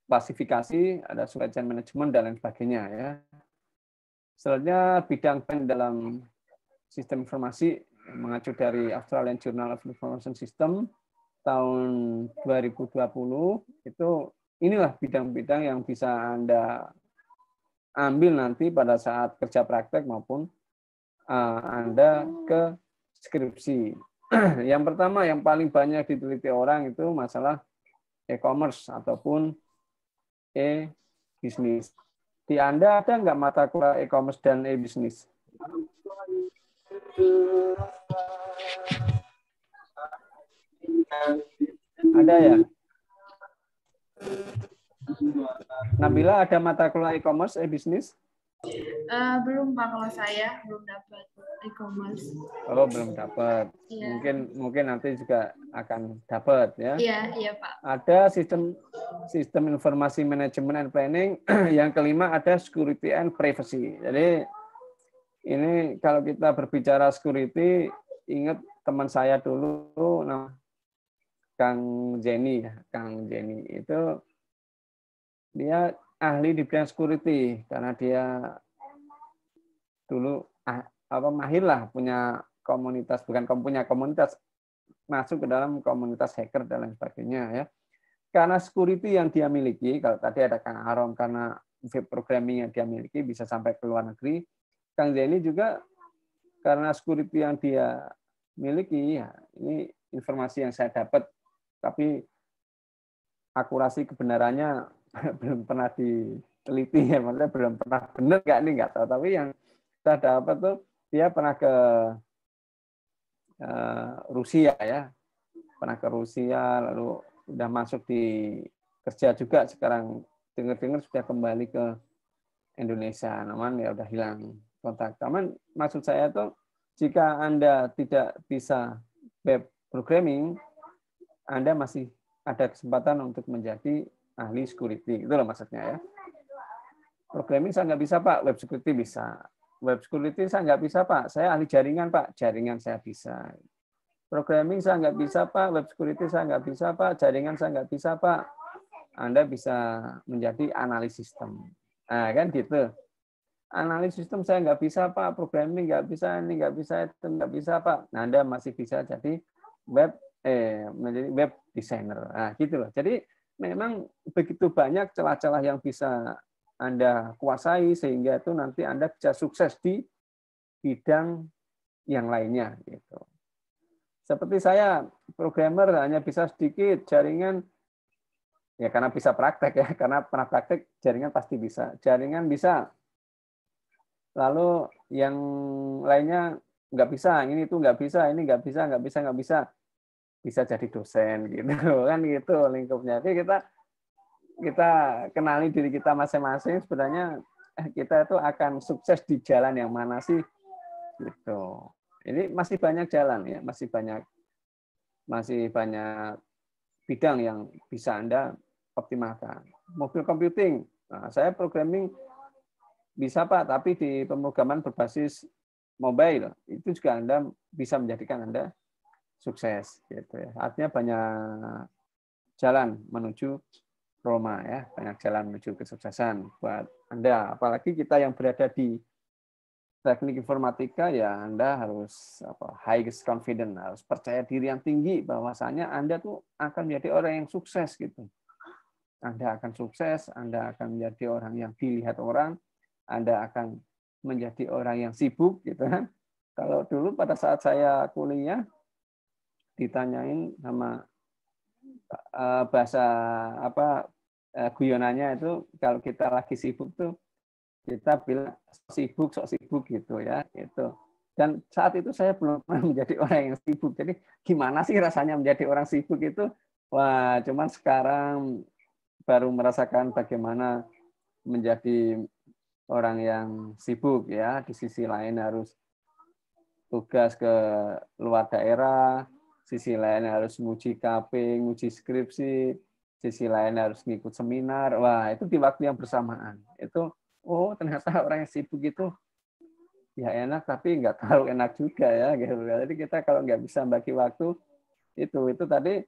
klasifikasi, ada supply chain management dan lain sebagainya ya. Selanjutnya bidang dalam sistem informasi mengacu dari Australian Journal of Information System tahun 2020, itu inilah bidang-bidang yang bisa Anda ambil nanti pada saat kerja praktek maupun Anda ke skripsi. Yang pertama yang paling banyak diteliti orang itu masalah e-commerce ataupun e-bisnis. Di Anda ada nggak mata kuliah e-commerce dan e-bisnis? Ada ya? Nabila ada mata kuliah e-commerce, e-bisnis? Belum Pak, kalau saya belum dapat e-commerce. Oh, belum dapat. Ya. Mungkin nanti juga akan dapat ya. Iya Pak. Ada sistem informasi manajemen and planning. Yang kelima ada security and privacy. Jadi ini kalau kita berbicara security, ingat teman saya dulu, Kang Jenny ya, Kang Jenny itu dia ahli di bidang security karena dia dulu mahir lah punya komunitas, punya komunitas masuk ke dalam komunitas hacker dan lain sebagainya ya. Karena security yang dia miliki, kalau tadi ada Kang Arom karena web programming yang dia miliki bisa sampai ke luar negeri, Kang Zeni juga karena security yang dia miliki, ya, ini informasi yang saya dapat, tapi akurasi kebenarannya belum pernah diteliti ya, maksudnya belum pernah benar nggak ini nggak tahu. Tapi yang saya dapat tuh dia pernah ke Rusia ya, pernah ke Rusia, lalu udah masuk di kerja juga, sekarang dengar-dengar sudah kembali ke Indonesia, namun ya udah hilang kontak. Namun maksud saya tuh jika Anda tidak bisa web programming, Anda masih ada kesempatan untuk menjadi ahli security. Itu loh maksudnya ya. Programming saya nggak bisa Pak, web security bisa. Web security saya nggak bisa Pak, saya ahli jaringan Pak, jaringan saya bisa. Programming saya nggak bisa Pak, web security saya nggak bisa Pak, jaringan saya nggak bisa Pak. Anda bisa menjadi analis sistem. Nah kan gitu. Analis sistem saya nggak bisa Pak, programming nggak bisa, ini nggak bisa, itu nggak bisa Pak. Nah, Anda masih bisa jadi menjadi web designer. Nah gitu loh. Jadi memang begitu banyak celah-celah yang bisa Anda kuasai sehingga itu nanti Anda bisa sukses di bidang yang lainnya gitu. Seperti saya, programmer hanya bisa sedikit, jaringan, ya karena bisa praktek ya, karena pernah praktek, jaringan pasti bisa. Jaringan bisa. Lalu yang lainnya nggak bisa, ini itu nggak bisa, ini nggak bisa, nggak bisa, nggak bisa. Bisa jadi dosen, gitu kan gitu lingkupnya. Jadi kita kenali diri kita masing-masing, sebenarnya kita itu akan sukses di jalan yang mana sih, gitu. Ini masih banyak jalan ya, masih banyak bidang yang bisa Anda optimalkan. Mobil computing, nah, saya programming bisa Pak, tapi di pemrograman berbasis mobile itu juga Anda bisa menjadikan Anda sukses, gitu ya. Artinya banyak jalan menuju Roma ya, banyak jalan menuju kesuksesan buat Anda. Apalagi kita yang berada di teknik informatika ya Anda harus highest confident, harus percaya diri yang tinggi bahwasanya Anda tuh akan menjadi orang yang sukses gitu. Anda akan sukses, Anda akan menjadi orang yang dilihat orang, Anda akan menjadi orang yang sibuk gitu kan. Kalau dulu pada saat saya kuliah ditanyain sama bahasa guyonannya itu kalau kita lagi sibuk tuh kita bilang sok sibuk gitu ya gitu. Dan saat itu saya belum pernah menjadi orang yang sibuk. Jadi gimana sih rasanya menjadi orang sibuk itu? Wah, cuman sekarang baru merasakan bagaimana menjadi orang yang sibuk ya. Di sisi lain harus tugas ke luar daerah, sisi lain harus nguji KP, nguji skripsi, sisi lain harus ngikut seminar. Wah, itu di waktu yang bersamaan. Itu oh ternyata orang yang sibuk itu ya enak tapi nggak terlalu enak juga ya gitu. Jadi kita kalau nggak bisa bagi waktu itu tadi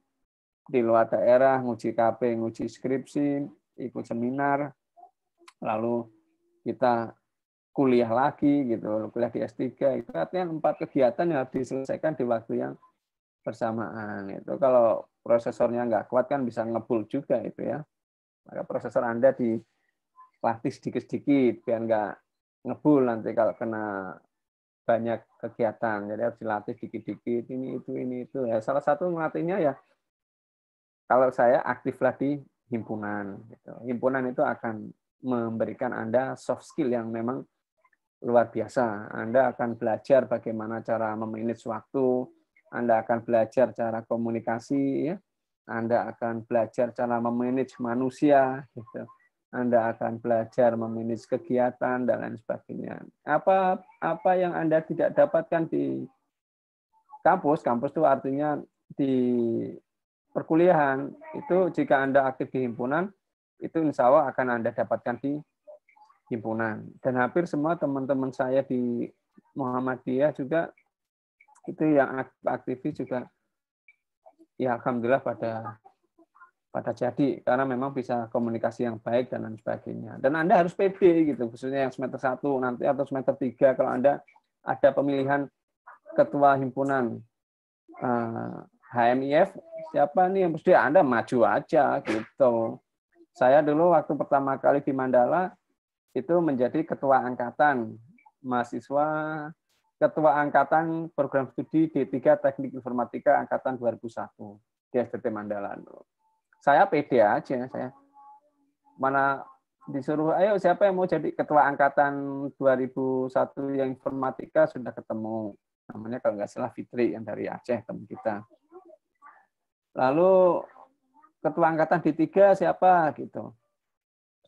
di luar daerah nguji KP, nguji skripsi, ikut seminar, lalu kita kuliah lagi gitu, kuliah di S3 itu artinya 4 kegiatan yang harus diselesaikan di waktu yang bersamaan. Itu kalau prosesornya nggak kuat kan bisa ngebul juga itu ya. Maka prosesor Anda dilatih sedikit-sedikit biar nggak ngebul nanti kalau kena banyak kegiatan. Jadi harus dilatih dikit-dikit ini itu. Ya salah satu melatihnya ya kalau saya aktiflah di himpunan gitu. Himpunan itu akan memberikan Anda soft skill yang memang luar biasa. Anda akan belajar bagaimana cara memanage waktu, Anda akan belajar cara komunikasi ya. Anda akan belajar cara memanage manusia gitu. Anda akan belajar memanage kegiatan dan lain sebagainya. Apa yang Anda tidak dapatkan di kampus itu artinya di perkuliahan, itu jika Anda aktif di himpunan, itu insya Allah akan Anda dapatkan di himpunan. Dan hampir semua teman-teman saya di Muhammadiyah juga, itu yang aktivis juga, ya Alhamdulillah pada jadi, karena memang bisa komunikasi yang baik dan lain sebagainya. Dan Anda harus pede gitu, khususnya yang semester 1 nanti atau semester 3 kalau Anda ada pemilihan ketua himpunan HMIF siapa nih yang mesti Anda maju aja gitu. Saya dulu waktu pertama kali di Mandala itu menjadi ketua angkatan mahasiswa, ketua angkatan program studi D3 Teknik Informatika angkatan 2001 di STT Mandala. Saya pede aja, saya mana disuruh ayo siapa yang mau jadi ketua angkatan 2001 yang informatika, sudah ketemu namanya kalau nggak salah Fitri yang dari Aceh, teman kita. Lalu ketua angkatan D3 siapa gitu,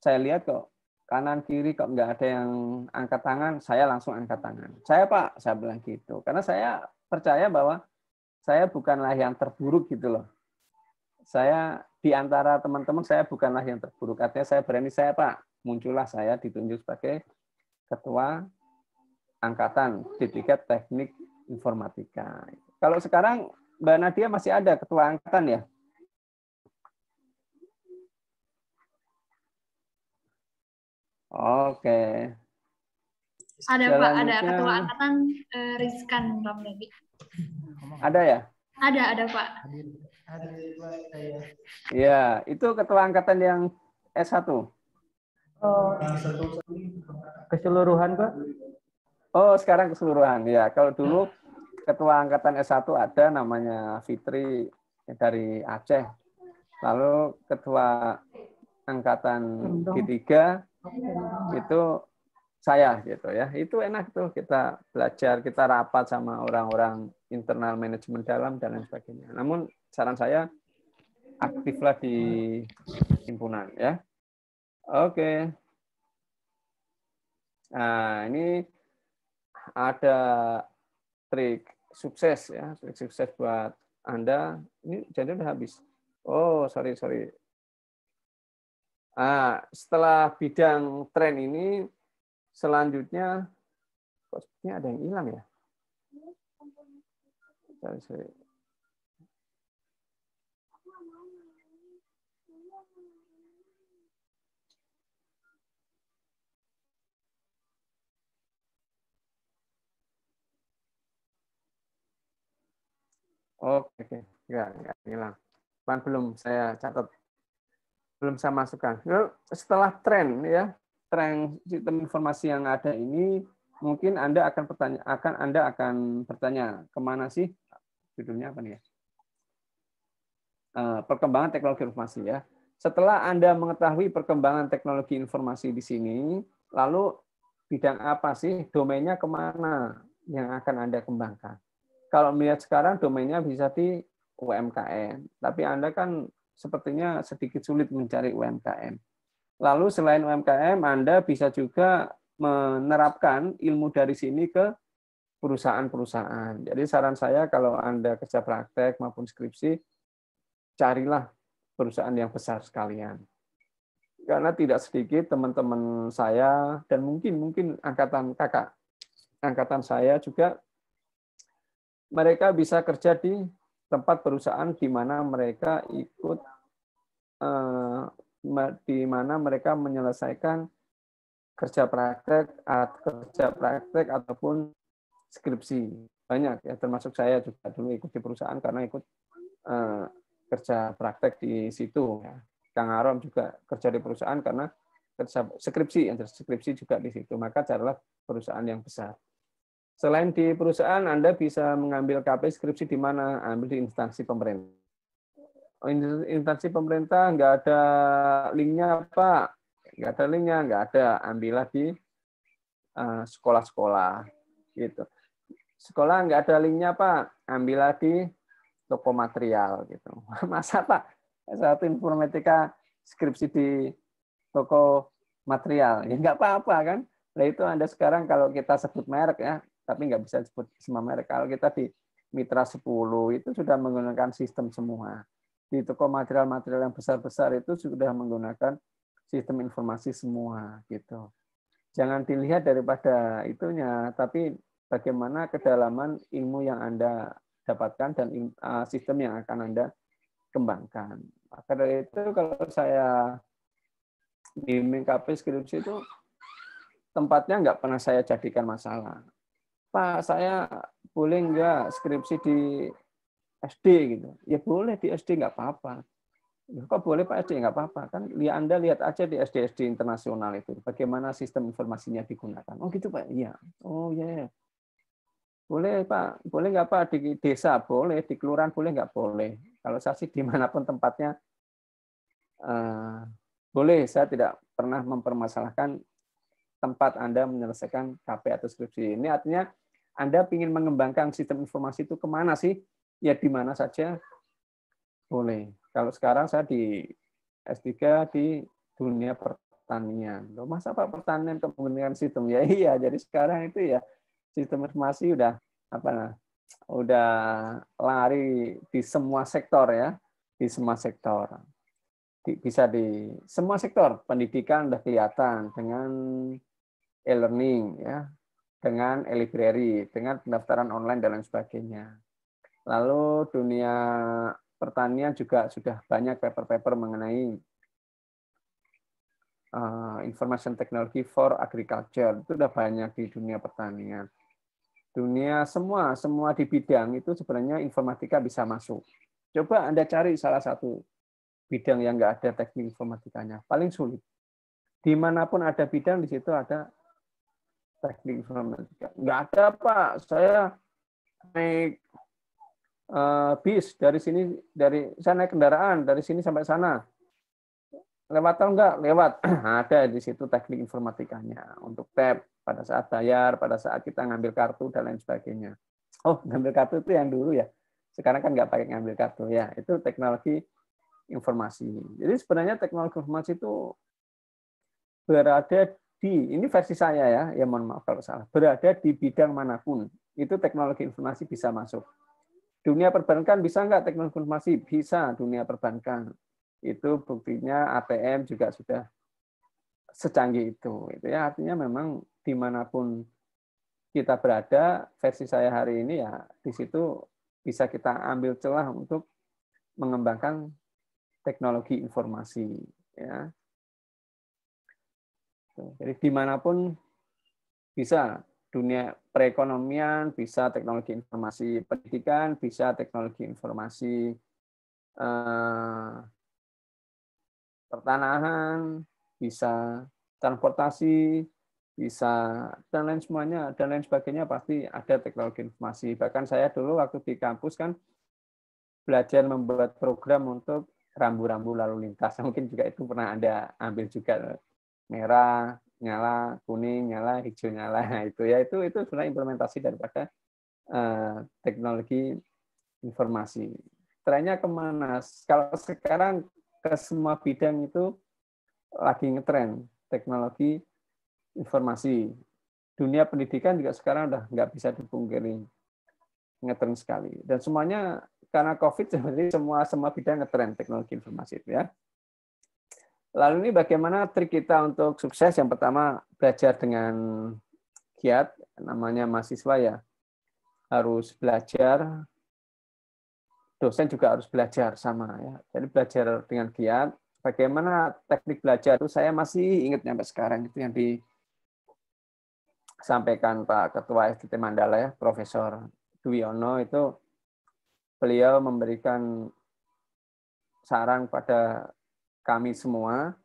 saya lihat kok kanan kiri kok nggak ada yang angkat tangan, saya langsung angkat tangan. Saya Pak, saya bilang gitu, karena saya percaya bahwa saya bukanlah yang terburuk gitu loh. Saya di antara teman-teman saya bukanlah yang terburuk, artinya saya berani, saya Pak, muncullah saya ditunjuk sebagai ketua angkatan D3 Teknik Informatika. Kalau sekarang Mbak Nadia masih ada ketua angkatan ya? Oke. Ada Pak, ada ketua angkatan Rizkan Ramdhani. Ada ya? Ada Pak. Iya, itu ketua angkatan yang S1. Oh, keseluruhan Pak? Oh, sekarang keseluruhan. Ya, kalau dulu ketua angkatan S1 ada namanya Fitri dari Aceh. Lalu ketua angkatan D3 itu saya gitu ya. Itu enak tuh, kita belajar, kita rapat sama orang-orang internal manajemen dalam dan lain sebagainya. Namun saran saya aktiflah di himpunan ya. Oke. Nah, ini ada trik sukses ya, trik sukses buat Anda. Ini jadi udah habis. Oh, sorry. Setelah bidang tren ini, selanjutnya kok sepertinya ada yang hilang ya? Sorry. Oke. Enggak hilang. Belum saya catat. Belum saya masukkan. Setelah tren ya, tren sistem informasi yang ada ini, mungkin Anda akan bertanya kemana sih, judulnya apa nih ya? Perkembangan teknologi informasi ya. Setelah Anda mengetahui perkembangan teknologi informasi di sini, lalu bidang apa sih, domainnya kemana yang akan Anda kembangkan? Kalau melihat sekarang domainnya bisa di UMKM, tapi Anda kan sepertinya sedikit sulit mencari UMKM. Lalu selain UMKM, Anda bisa juga menerapkan ilmu dari sini ke perusahaan-perusahaan. Jadi saran saya kalau Anda kerja praktek maupun skripsi, carilah perusahaan yang besar sekalian. Karena tidak sedikit teman-teman saya dan mungkin angkatan kakak, angkatan saya juga, mereka bisa kerja di tempat perusahaan di mana mereka ikut, di mana mereka menyelesaikan kerja praktek ataupun skripsi. Banyak ya, termasuk saya juga dulu ikut di perusahaan karena ikut kerja praktek di situ. Kang Arom juga kerja di perusahaan karena kerja skripsi juga di situ. Maka carilah perusahaan yang besar. Selain di perusahaan, Anda bisa mengambil KP skripsi di mana? Ambil di instansi pemerintah. Instansi pemerintah nggak ada linknya, Pak. Nggak ada linknya, nggak ada. Ambillah di sekolah-sekolah. Gitu. Sekolah nggak ada linknya, Pak. Ambillah di toko material. Gitu. Masa, Pak? Satu informatika skripsi di toko material. Ya nggak apa-apa, kan? Nah, itu Anda sekarang kalau kita sebut merek ya, tapi nggak bisa disebut semua merek. Kalau kita di Mitra 10 itu sudah menggunakan sistem semua. Di toko material-material yang besar-besar itu sudah menggunakan sistem informasi semua gitu. Jangan dilihat daripada itunya, tapi bagaimana kedalaman ilmu yang Anda dapatkan dan sistem yang akan Anda kembangkan. Maka dari itu kalau saya bimbing KP skripsi itu tempatnya nggak pernah saya jadikan masalah. Pak, saya boleh nggak skripsi di SD gitu. Ya boleh di SD nggak apa-apa. Ya, kok boleh Pak SD nggak apa-apa kan? Anda lihat aja di SD-SD internasional itu bagaimana sistem informasinya digunakan. Oh gitu Pak, iya. Oh ya. Yeah. Boleh Pak, boleh nggak Pak di desa boleh, di kelurahan boleh nggak boleh. Kalau saya sih dimanapun tempatnya boleh. Saya tidak pernah mempermasalahkan tempat Anda menyelesaikan KP atau skripsi. Ini artinya Anda ingin mengembangkan sistem informasi itu kemana sih? Ya di mana saja boleh. Kalau sekarang saya di S3 di dunia pertanian. Loh, masa Pak pertanian kemudian sistem? Ya iya, jadi sekarang itu ya sistem informasi udah lari di semua sektor ya, di semua sektor. Bisa di semua sektor, pendidikan udah kelihatan dengan e-learning ya, dengan e-library, dengan pendaftaran online dan lain sebagainya. Lalu dunia pertanian juga sudah banyak paper-paper mengenai information technology for agriculture. Itu sudah banyak di dunia pertanian. Dunia semua di bidang itu sebenarnya informatika bisa masuk. Coba Anda cari salah satu bidang yang nggak ada teknik informatikanya. Paling sulit. Dimanapun ada bidang, di situ ada teknik informatika. Nggak ada, Pak. Saya naik bis dari sini, saya naik kendaraan dari sini sampai sana. Lewat atau enggak? Lewat. Ada di situ teknik informatikanya untuk tab pada saat bayar, pada saat kita ngambil kartu dan lain sebagainya. Oh, ngambil kartu itu yang dulu ya. Sekarang kan nggak pakai ngambil kartu ya. Itu teknologi informasi. Jadi sebenarnya teknologi informasi itu berada di, ini versi saya ya mohon maaf kalau salah, berada di bidang manapun. Itu teknologi informasi bisa masuk. Dunia perbankan bisa nggak teknologi informasi? Bisa, dunia perbankan. Itu buktinya ATM juga sudah secanggih itu. Itu ya artinya memang dimanapun kita berada, versi saya hari ini ya di situ bisa kita ambil celah untuk mengembangkan teknologi informasi. Ya. Jadi dimanapun bisa. Dunia perekonomian bisa teknologi informasi, pendidikan bisa teknologi informasi, pertanahan bisa, transportasi bisa, dan lain semuanya dan lain sebagainya pasti ada teknologi informasi. Bahkan saya dulu waktu di kampus kan belajar membuat program untuk rambu-rambu lalu lintas. Mungkin juga itu pernah Anda ambil juga, merah nyala, kuning nyala, hijau nyala. Nah, itu sebenarnya implementasi daripada teknologi informasi. Trennya kemana? Kalau sekarang ke semua bidang itu lagi ngetren teknologi informasi. Dunia pendidikan juga sekarang udah nggak bisa dipungkiri ngetren sekali. Dan semuanya karena COVID sebenarnya semua bidang ngetren teknologi informasi itu ya. Lalu ini bagaimana trik kita untuk sukses? Yang pertama belajar dengan giat, namanya mahasiswa ya harus belajar, dosen juga harus belajar sama ya. Jadi belajar dengan giat. Bagaimana teknik belajar itu saya masih ingat sampai sekarang itu yang disampaikan Pak Ketua STT Mandala ya, Profesor Dwiono itu beliau memberikan saran pada kami semua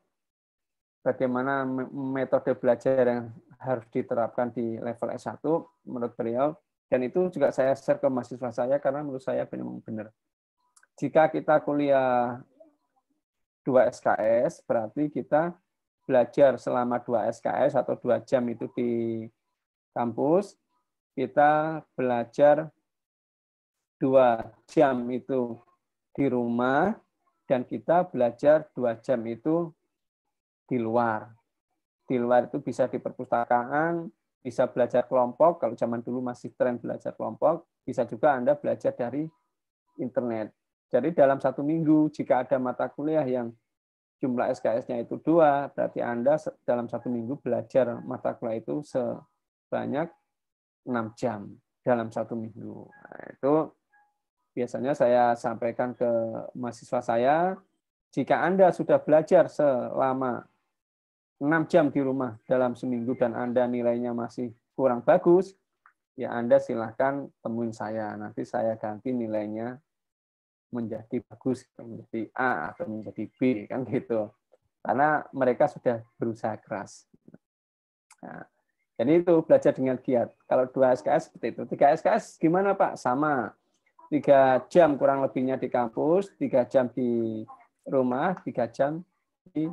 bagaimana metode belajar yang harus diterapkan di level S1 menurut beliau, dan itu juga saya share ke mahasiswa saya karena menurut saya benar. Jika kita kuliah 2 SKS, berarti kita belajar selama 2 SKS atau 2 jam itu di kampus, kita belajar 2 jam itu di rumah, dan kita belajar 2 jam itu di luar. Di luar itu bisa di perpustakaan, bisa belajar kelompok, kalau zaman dulu masih tren belajar kelompok, bisa juga Anda belajar dari internet. Jadi dalam 1 minggu, jika ada mata kuliah yang jumlah SKS-nya itu 2, berarti Anda dalam 1 minggu belajar mata kuliah itu sebanyak 6 jam dalam 1 minggu. Nah, itu biasanya saya sampaikan ke mahasiswa saya, jika Anda sudah belajar selama 6 jam di rumah dalam seminggu dan Anda nilainya masih kurang bagus, ya Anda silahkan temuin saya. Nanti saya ganti nilainya menjadi bagus, menjadi A atau menjadi B, kan gitu. Karena mereka sudah berusaha keras. Nah, jadi itu belajar dengan giat. Kalau 2 SKS seperti itu. 3 SKS gimana Pak? Sama. 3 jam kurang lebihnya di kampus, 3 jam di rumah, 3 jam di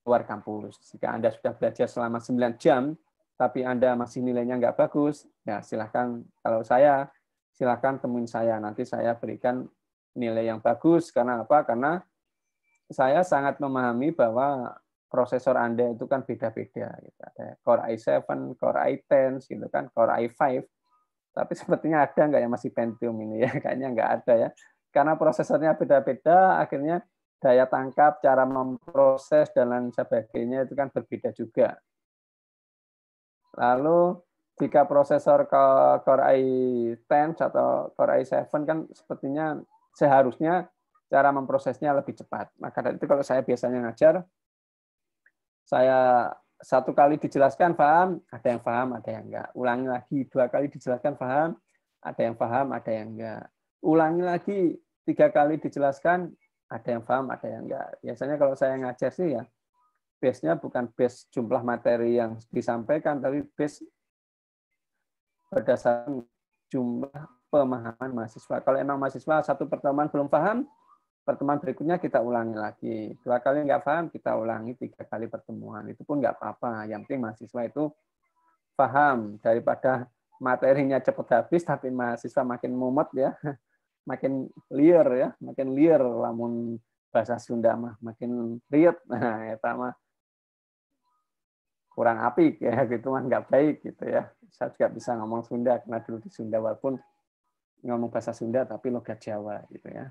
luar kampus. Jika Anda sudah belajar selama 9 jam, tapi Anda masih nilainya nggak bagus, ya silahkan, kalau saya, silahkan temuin saya. Nanti saya berikan nilai yang bagus. Karena apa? Karena saya sangat memahami bahwa prosesor Anda itu kan beda-beda. Gitu. Ada Core i7, Core i10, gitu kan, Core i5. Tapi sepertinya ada nggak yang masih Pentium ini ya? Kayaknya nggak ada ya. Karena prosesornya beda-beda, akhirnya daya tangkap, cara memproses, dan lain sebagainya itu kan berbeda juga. Lalu jika prosesor Core i10 atau Core i7 kan sepertinya seharusnya cara memprosesnya lebih cepat. Maka dari itu kalau saya biasanya ngajar, saya 1 kali dijelaskan paham, ada yang paham, ada yang enggak. Ulangi lagi 2 kali dijelaskan paham, ada yang paham, ada yang enggak. Ulangi lagi 3 kali dijelaskan, ada yang paham, ada yang enggak. Biasanya kalau saya ngajar sih ya, base-nya bukan base jumlah materi yang disampaikan, tapi base berdasarkan jumlah pemahaman mahasiswa. Kalau emang mahasiswa 1 pertemuan belum paham, pertemuan berikutnya kita ulangi lagi. 2 kali nggak paham, kita ulangi 3 kali pertemuan. Itu pun nggak apa-apa. Yang penting mahasiswa itu paham. Daripada materinya cepat habis, tapi mahasiswa makin mumet ya, makin liar ya, makin liar. Lamun bahasa Sunda mah makin riet. Nah, itu mah kurang apik ya, gitu mah nggak baik gitu ya. Saya juga bisa ngomong Sunda karena dulu di Sunda, walaupun ngomong bahasa Sunda tapi logat Jawa gitu ya.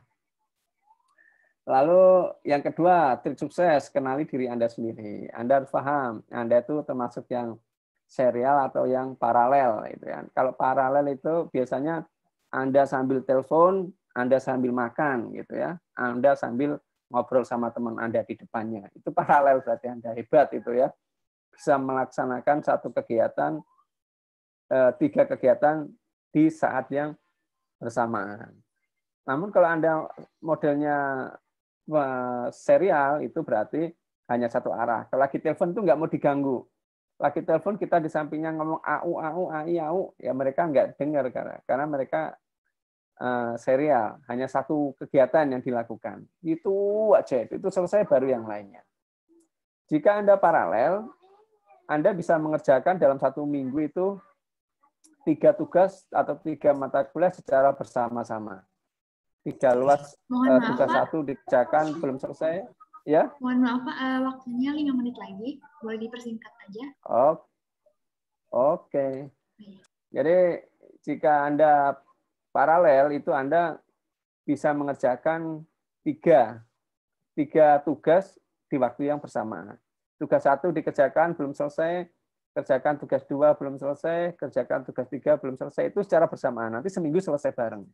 Lalu yang kedua, trik sukses, kenali diri Anda sendiri. Anda harus paham, Anda itu termasuk yang serial atau yang paralel gitu ya. Kalau paralel itu biasanya Anda sambil telepon, Anda sambil makan gitu ya. Anda sambil ngobrol sama teman Anda di depannya. Itu paralel, berarti Anda hebat itu ya. Bisa melaksanakan 1 kegiatan, 3 kegiatan di saat yang bersamaan. Namun kalau Anda modelnya serial, itu berarti hanya 1 arah. Kalau lagi telepon itu nggak mau diganggu. Lagi telepon kita di sampingnya ngomong au, ai, au, ya mereka nggak dengar karena mereka serial, hanya 1 kegiatan yang dilakukan. Itu aja, itu selesai baru yang lainnya. Jika Anda paralel, Anda bisa mengerjakan dalam 1 minggu itu 3 tugas atau 3 mata kuliah secara bersama-sama. 3 luas tugas Pak. 1 dikerjakan belum selesai, ya? Mohon maaf Pak, waktunya 5 menit lagi, boleh dipersingkat aja. Oke. Jadi jika Anda paralel itu Anda bisa mengerjakan 3 tugas di waktu yang bersamaan. Tugas 1 dikerjakan belum selesai, kerjakan tugas 2 belum selesai, kerjakan tugas 3 belum selesai, itu secara bersamaan. Nanti seminggu selesai bareng.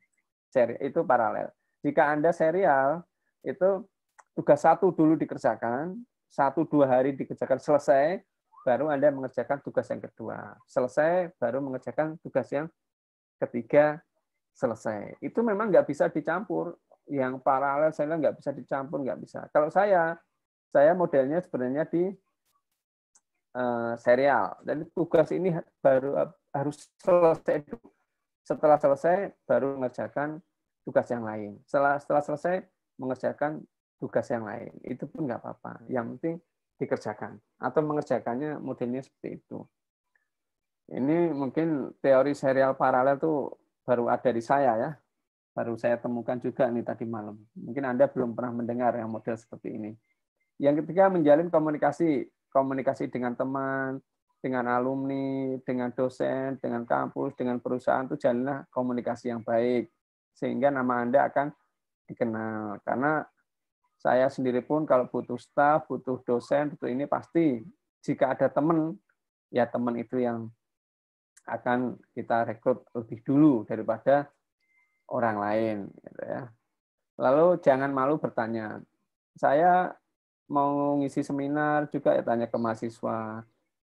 Itu paralel. Jika Anda serial, itu tugas 1 dulu dikerjakan, 1-2 hari dikerjakan selesai, baru Anda mengerjakan tugas yang kedua. Selesai, baru mengerjakan tugas yang ketiga selesai. Itu memang nggak bisa dicampur. Yang paralel saya nggak bisa dicampur, nggak bisa. Kalau saya modelnya sebenarnya di serial. Dan tugas ini baru harus selesai. Setelah selesai, baru mengerjakan tugas yang lain. Setelah selesai, mengerjakan tugas yang lain. Itu pun nggak apa-apa. Yang penting dikerjakan. Atau mengerjakannya modelnya seperti itu. Ini mungkin teori serial paralel itu baru ada di saya ya. Baru saya temukan juga nih tadi malam. Mungkin Anda belum pernah mendengar yang model seperti ini. Yang ketiga, menjalin komunikasi dengan teman, dengan alumni, dengan dosen, dengan kampus, dengan perusahaan, itu jalinlah komunikasi yang baik. Sehingga nama Anda akan dikenal. Karena saya sendiri pun kalau butuh staf, butuh dosen, butuh ini pasti jika ada teman, ya teman itu yang akan kita rekrut lebih dulu daripada orang lain. Gitu ya. Lalu jangan malu bertanya. Saya mau ngisi seminar juga ya tanya ke mahasiswa,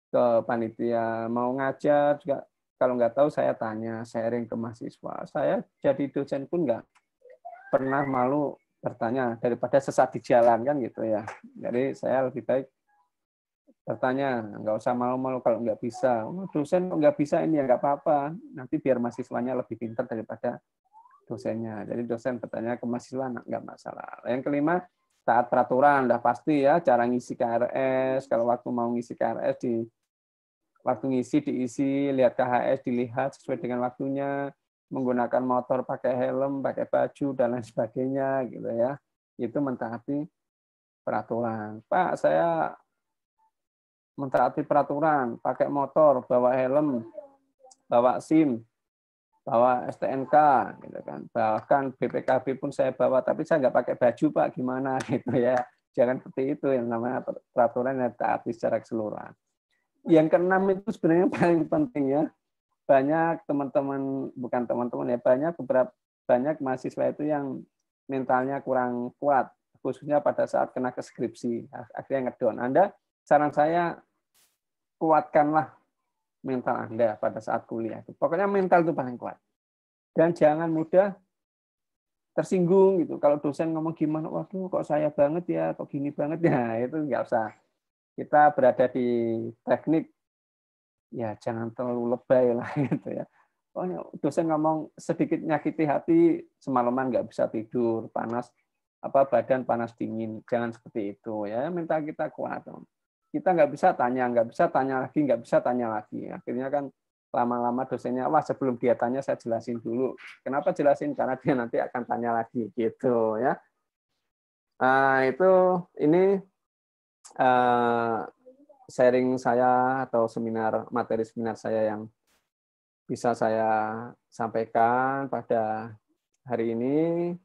ke panitia, mau ngajar juga kalau nggak tahu saya tanya, sharing ke mahasiswa. Saya jadi dosen pun nggak pernah malu bertanya daripada sesat di jalan kan gitu ya. Jadi saya lebih baik bertanya, nggak usah malu-malu kalau nggak bisa. Oh, dosen nggak bisa ini ya nggak apa-apa. Nanti biar mahasiswanya lebih pintar daripada dosennya. Jadi dosen bertanya ke mahasiswa nggak masalah. Yang kelima, taat peraturan, udah pasti ya cara ngisi KRS. Kalau waktu mau ngisi KRS waktu ngisi diisi, lihat KHS dilihat sesuai dengan waktunya, menggunakan motor pakai helm, pakai baju dan lain sebagainya gitu ya. Itu mentaati peraturan. Pak, saya mentaati peraturan, pakai motor, bawa helm, bawa SIM, bawa STNK gitu kan. Bahkan BPKB pun saya bawa, tapi saya nggak pakai baju, Pak, gimana gitu ya. Jangan seperti itu, yang namanya peraturan yang taati secara keseluruhan. Yang keenam itu sebenarnya paling penting ya. Banyak teman-teman, bukan teman-teman ya, banyak mahasiswa itu yang mentalnya kurang kuat, khususnya pada saat kena ke skripsi, akhirnya ngedown. Saran saya, kuatkanlah mental Anda pada saat kuliah. Pokoknya mental itu paling kuat. Dan jangan mudah tersinggung gitu. Kalau dosen ngomong gimana, waduh kok saya banget ya, kok gini banget ya, itu nggak usah. Kita berada di teknik, ya jangan terlalu lebay lah gitu ya. Pokoknya dosen ngomong sedikit nyakiti hati, semalaman nggak bisa tidur, panas, badan panas dingin, jangan seperti itu ya. Mental kita kuat. Kita nggak bisa tanya lagi, nggak bisa tanya lagi. Akhirnya kan lama-lama dosennya, wah sebelum dia tanya saya jelasin dulu. Kenapa jelasin? Karena dia nanti akan tanya lagi gitu ya. Nah, ini sharing saya atau materi seminar saya yang bisa saya sampaikan pada hari ini.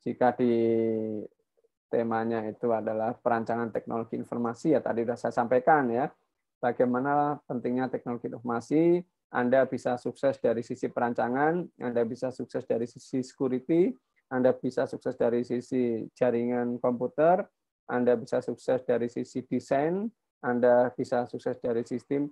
Jika di temanya itu adalah perancangan teknologi informasi, ya tadi sudah saya sampaikan ya, bagaimana pentingnya teknologi informasi. Anda bisa sukses dari sisi perancangan, Anda bisa sukses dari sisi security, Anda bisa sukses dari sisi jaringan komputer, Anda bisa sukses dari sisi desain, Anda bisa sukses dari sistem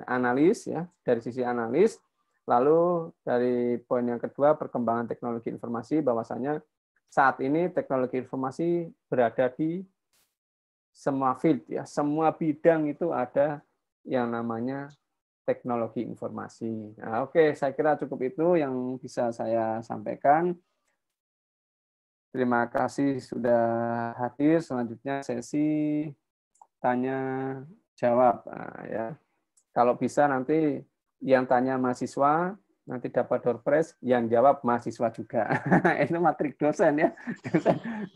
analis ya, dari sisi analis. Lalu dari poin yang kedua, perkembangan teknologi informasi, bahwasanya saat ini teknologi informasi berada di semua field ya, semua bidang itu ada yang namanya teknologi informasi. Nah, oke, saya kira cukup itu yang bisa saya sampaikan. Terima kasih sudah hadir. Selanjutnya sesi tanya jawab. Nah, ya. Kalau bisa nanti yang tanya mahasiswa nanti dapat door prize, yang jawab mahasiswa juga. Itu matrik dosen ya.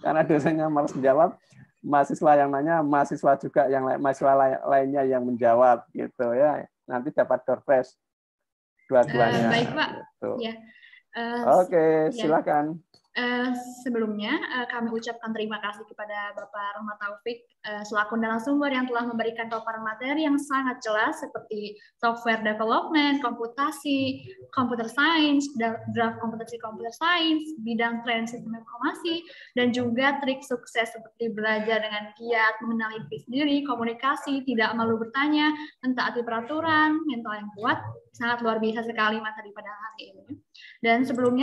Karena dosennya malas menjawab, mahasiswa yang nanya, mahasiswa juga yang mahasiswa lainnya yang menjawab gitu ya. Nanti dapat door prize dua-duanya. Baik, Pak. Gitu. Ya. Oke, silakan. Sebelumnya kami ucapkan terima kasih kepada Bapak Rahmat Taufik selaku narasumber yang telah memberikan paparan materi yang sangat jelas seperti software development, komputasi, computer science, draft komputasi computer science, bidang tren sistem informasi, dan juga trik sukses seperti belajar dengan giat, mengenali diri sendiri, komunikasi, tidak malu bertanya, mentaati peraturan, mental yang kuat. Sangat luar biasa sekali materi pada hari ini. Dan sebelum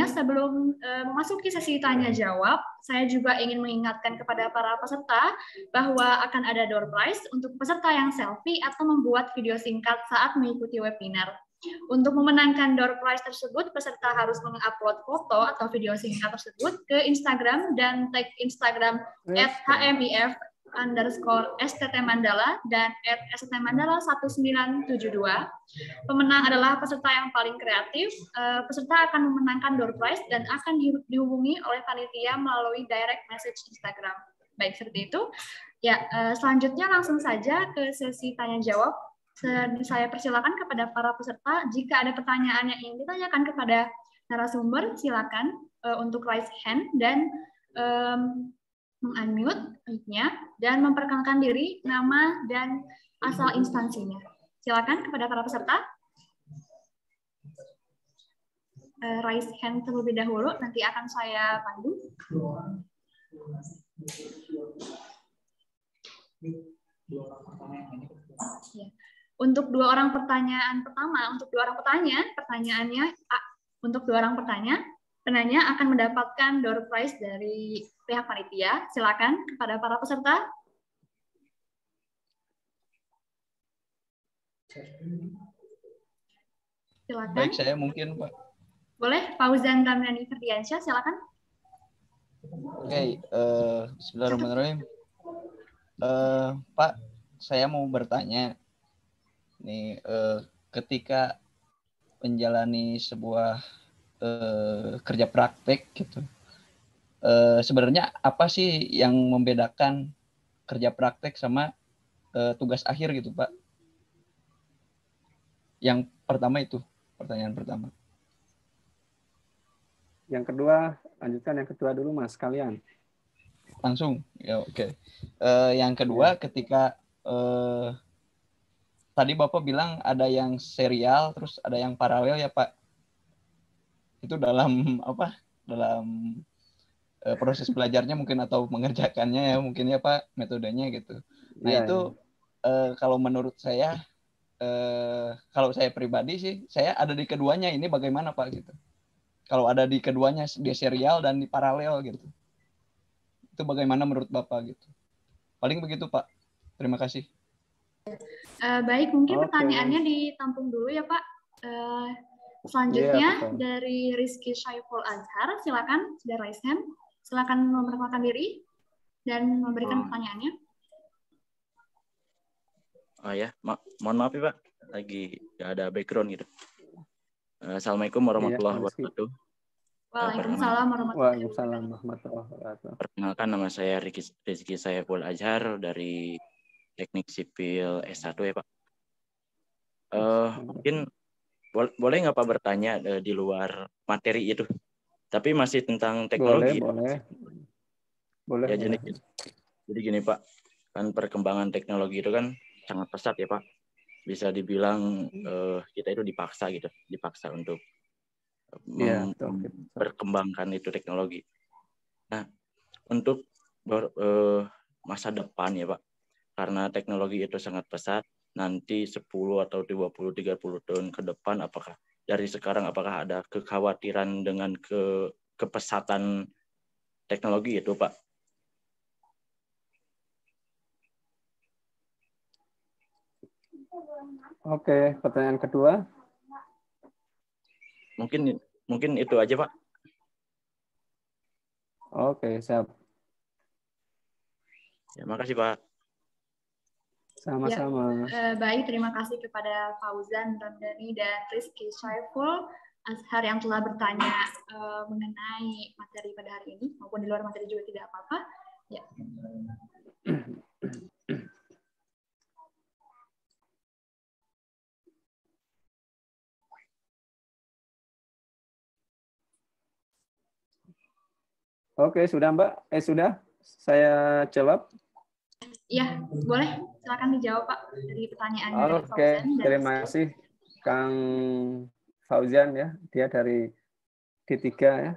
memasuki sesi tanya jawab, saya juga ingin mengingatkan kepada para peserta bahwa akan ada door prize untuk peserta yang selfie atau membuat video singkat saat mengikuti webinar. Untuk memenangkan door prize tersebut, peserta harus mengupload foto atau video singkat tersebut ke Instagram dan tag Instagram @hmif_STTMandala dan @STTMandala1972. Pemenang adalah peserta yang paling kreatif. Peserta akan memenangkan door prize dan akan dihubungi oleh panitia melalui direct message Instagram. Baik, seperti itu. Ya, selanjutnya langsung saja ke sesi tanya jawab. Saya persilakan kepada para peserta. Jika ada pertanyaan yang ingin ditanyakan kepada narasumber, silakan untuk raise hand dan unmute mic-nya dan memperkenalkan diri, nama, dan asal instansinya. Silakan kepada para peserta. Raise hand terlebih dahulu, nanti akan saya pandu. Ya. Untuk dua orang pertanyaan pertama, pertanyaannya Untuk 2 orang penanya akan mendapatkan door prize dari pihak panitia. Silakan kepada para peserta. Silakan. Baik, saya mungkin, Pak. Boleh, Fauzan Ramdhani Ferdiansyah, silakan. Oke, bismillahirrahmanirrahim. Pak, saya mau bertanya nih, ketika menjalani sebuah kerja praktek gitu, sebenarnya apa sih yang membedakan kerja praktek sama tugas akhir gitu, Pak? Yang pertama itu, pertanyaan pertama. Yang kedua, lanjutkan yang kedua dulu Mas, kalian. Langsung, ya oke. Yang kedua, ketika tadi Bapak bilang ada yang serial, terus ada yang paralel ya Pak. Itu dalam apa? Dalam proses belajarnya mungkin atau mengerjakannya ya mungkin ya Pak, metodenya gitu. Nah Iya, itu kalau menurut saya, kalau saya pribadi sih, saya ada di keduanya. Ini bagaimana Pak gitu? Kalau ada di keduanya, di serial dan di paralel gitu. Itu bagaimana menurut Bapak gitu? Paling begitu Pak. Terima kasih. Baik, mungkin Oke. pertanyaannya ditampung dulu ya Pak. Selanjutnya Iya, betul. dari Rizky Syaiful Azhar, silakan sudah raise hand. Silakan memperkenalkan diri dan memberikan pertanyaannya. Oh ya, mohon maaf ya Pak, lagi nggak ada background gitu. Assalamualaikum warahmatullahi wabarakatuh. Waalaikumsalam warahmatullahi wabarakatuh. Perkenalkan, nama saya Rizky Syaiful Azhar dari Teknik Sipil S1 ya Pak. Mungkin boleh nggak Pak bertanya di luar materi itu, tapi masih tentang teknologi. Boleh. Ya, jadi gini Pak, kan perkembangan teknologi itu kan sangat pesat ya Pak. Bisa dibilang kita itu dipaksa untuk berkembangkan itu teknologi. Nah, untuk masa depan ya Pak, karena teknologi itu sangat pesat, nanti 10 atau 20, 30 tahun ke depan, apakah dari sekarang apakah ada kekhawatiran dengan kepesatan teknologi itu Pak? Oke, pertanyaan kedua. Mungkin itu aja Pak. Oke, siap. Ya, makasih Pak. Sama-sama. Ya, baik, terima kasih kepada Fauzan Ramdhani dan Rizky Syaiful Azhar yang telah bertanya mengenai materi pada hari ini, maupun di luar materi juga tidak apa-apa. Ya. Oke, sudah Mbak? Sudah? Saya jawab? Iya, boleh. Silakan dijawab Pak dari pertanyaan dari Oke, Fauzan. terima kasih Kang Fauzan ya. Dia dari D3 ya.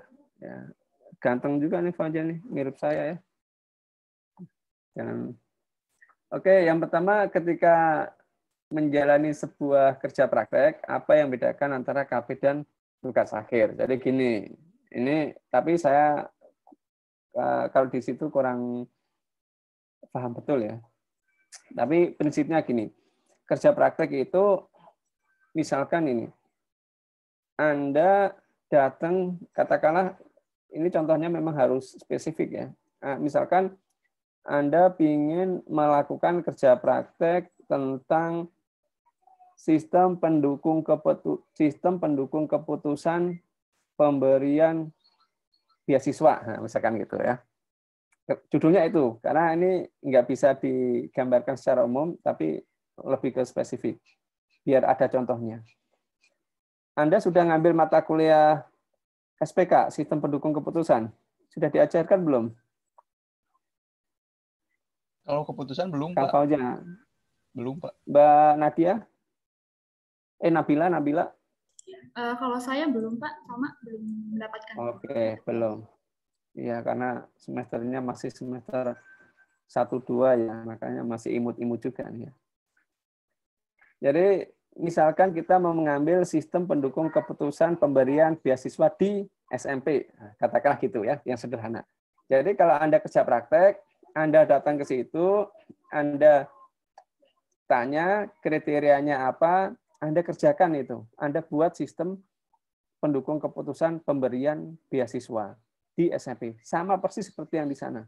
Ganteng juga nih Fauzan nih, mirip saya ya. Oke, yang pertama ketika menjalani sebuah kerja praktek, apa yang membedakan antara KP dan tugas akhir? Jadi gini, ini tapi saya kalau di situ kurang paham betul ya. Tapi prinsipnya gini, kerja praktek itu misalkan ini, Anda datang, katakanlah ini contohnya memang harus spesifik ya. Misalkan Anda ingin melakukan kerja praktek tentang sistem pendukung keputusan pemberian beasiswa, nah, misalkan gitu ya. Judulnya itu, karena ini nggak bisa digambarkan secara umum, tapi lebih ke spesifik, biar ada contohnya. Anda sudah ngambil mata kuliah SPK, Sistem Pendukung Keputusan. Sudah diajarkan belum? Kalau keputusan belum, Kang Pak. Fauzan. Belum, Pak. Mbak Nadia? Nabila? Kalau saya belum, Pak. Sama, belum mendapatkan. Oke, belum. Ya, karena semesternya masih semester 1-2 ya, makanya masih imut-imut juga nih ya. Jadi misalkan kita mau mengambil sistem pendukung keputusan pemberian beasiswa di SMP, katakanlah gitu ya, yang sederhana. Jadi kalau Anda kerja praktek, Anda datang ke situ, Anda tanya kriterianya apa, Anda kerjakan itu. Anda buat sistem pendukung keputusan pemberian beasiswa di SMP. Sama persis seperti yang di sana.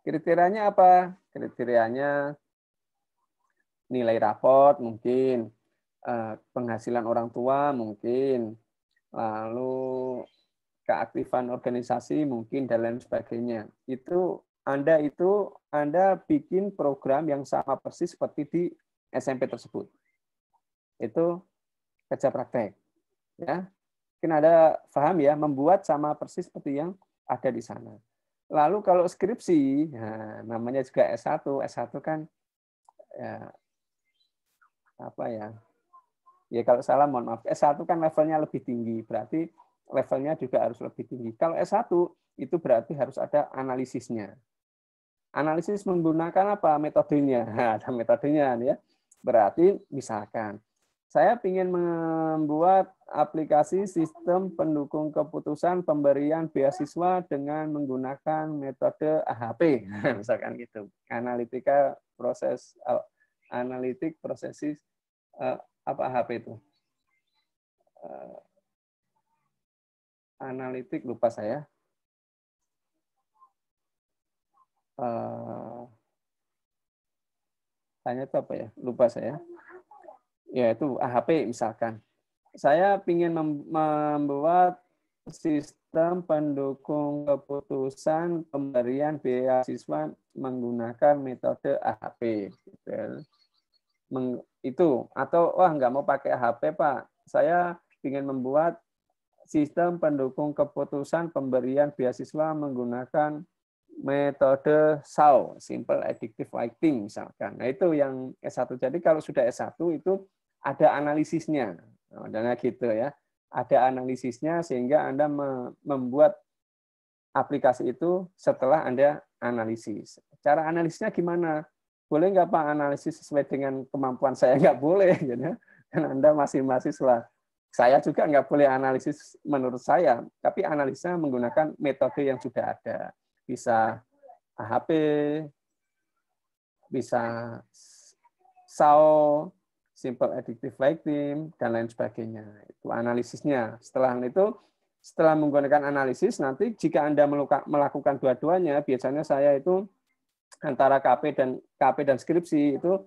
Kriterianya apa? Kriterianya nilai raport mungkin, penghasilan orang tua mungkin, lalu keaktifan organisasi mungkin, dan lain sebagainya. Anda bikin program yang sama persis seperti di SMP tersebut. Itu kerja praktek. Ya, mungkin Anda paham ya, membuat sama persis seperti yang ada di sana. Lalu kalau skripsi, nah, namanya juga S1 kan ya, apa ya? Ya kalau salah mohon maaf. S1 kan levelnya lebih tinggi, berarti levelnya juga harus lebih tinggi. Kalau S1 itu berarti harus ada analisisnya. Analisis menggunakan apa? Metodenya. Nah, ada metodenya ya. Berarti misalkan saya ingin membuat aplikasi sistem pendukung keputusan pemberian beasiswa dengan menggunakan metode AHP, misalkan gitu. Analytical Process Analytic Processes, apa AHP itu? Analitik lupa saya. Tanya itu apa ya? Lupa saya. Ya itu AHP misalkan. Saya ingin membuat sistem pendukung keputusan pemberian beasiswa menggunakan metode AHP. Itu atau wah nggak mau pakai AHP Pak. Saya ingin membuat sistem pendukung keputusan pemberian beasiswa menggunakan metode SAW, Simple Additive Writing misalkan. Nah itu yang S1. Jadi kalau sudah S1 itu ada analisisnya, nah, gitu ya. Ada analisisnya sehingga Anda membuat aplikasi itu setelah Anda analisis. Cara analisisnya gimana? Boleh nggak Pak analisis sesuai dengan kemampuan saya? Nggak boleh, gitu. Kan Anda masih mahasiswa. Saya juga nggak boleh analisis menurut saya, tapi analisnya menggunakan metode yang sudah ada. Bisa AHP, bisa SAW, Simple Additive Writing, dan lain sebagainya. Itu analisisnya. Setelah menggunakan analisis, nanti jika Anda melakukan dua-duanya, biasanya saya itu antara KP dan skripsi itu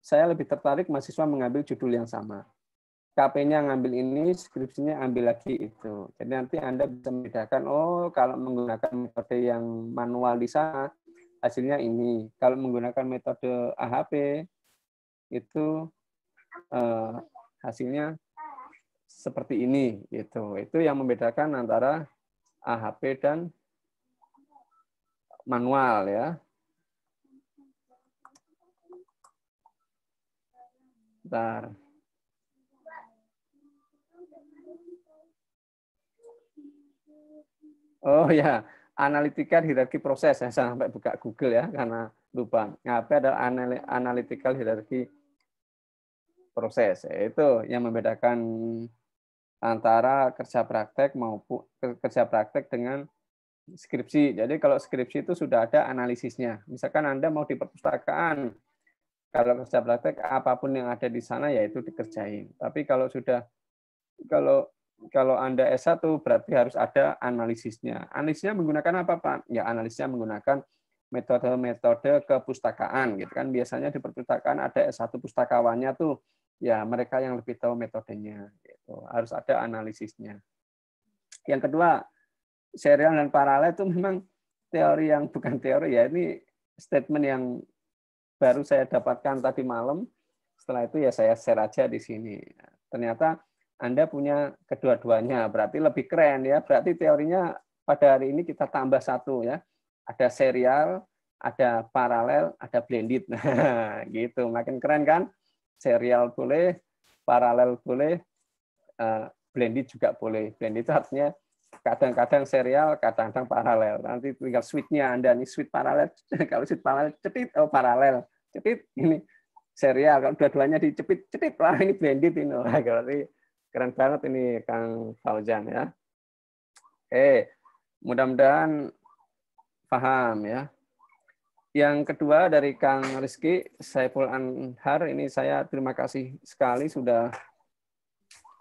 saya lebih tertarik mahasiswa mengambil judul yang sama. KP-nya ngambil ini, skripsinya ambil lagi itu. Jadi nanti Anda bisa membedakan, oh kalau menggunakan metode yang manual di sana, hasilnya ini. Kalau menggunakan metode AHP, itu hasilnya seperti ini. Itu yang membedakan antara AHP dan manual ya. Bentar. Oh ya, analytical hierarchy proses. Saya sampai buka Google ya karena lupa. Apa adalah analytical hierarchy proses? Itu yang membedakan antara kerja praktek dengan skripsi. Jadi kalau skripsi itu sudah ada analisisnya. Misalkan Anda mau di perpustakaan, kalau kerja praktek apapun yang ada di sana ya itu dikerjain. Tapi kalau Anda S1 berarti harus ada analisisnya. Analisisnya menggunakan apa, Pak? Ya analisisnya menggunakan metode kepustakaan gitu kan. Biasanya di perpustakaan ada S1 pustakawannya tuh. Ya, mereka yang lebih tahu metodenya gitu. Harus ada analisisnya. Yang kedua, serial dan paralel itu memang teori yang bukan teori ya. Ini statement yang baru saya dapatkan tadi malam. Setelah itu ya saya share aja di sini. Ternyata Anda punya kedua-duanya, berarti lebih keren ya. Berarti teorinya pada hari ini kita tambah satu ya. Ada serial, ada paralel, ada blended. Nah, gitu. Makin keren kan? Serial boleh, paralel boleh, blended juga boleh. Blended itu artinya kadang-kadang serial, kadang-kadang paralel. Nanti tinggal switch-nya Anda nih switch paralel. Kalau switch paralel, cetit, oh paralel. Cetit, ini serial. Kalau dua-duanya dicepit-cepit, wah ini bandit ini. Wah, berarti keren banget ini Kang Fauzan ya. Mudah-mudahan paham ya. Yang kedua dari Kang Rizky Saiful Anhar, ini saya terima kasih sekali sudah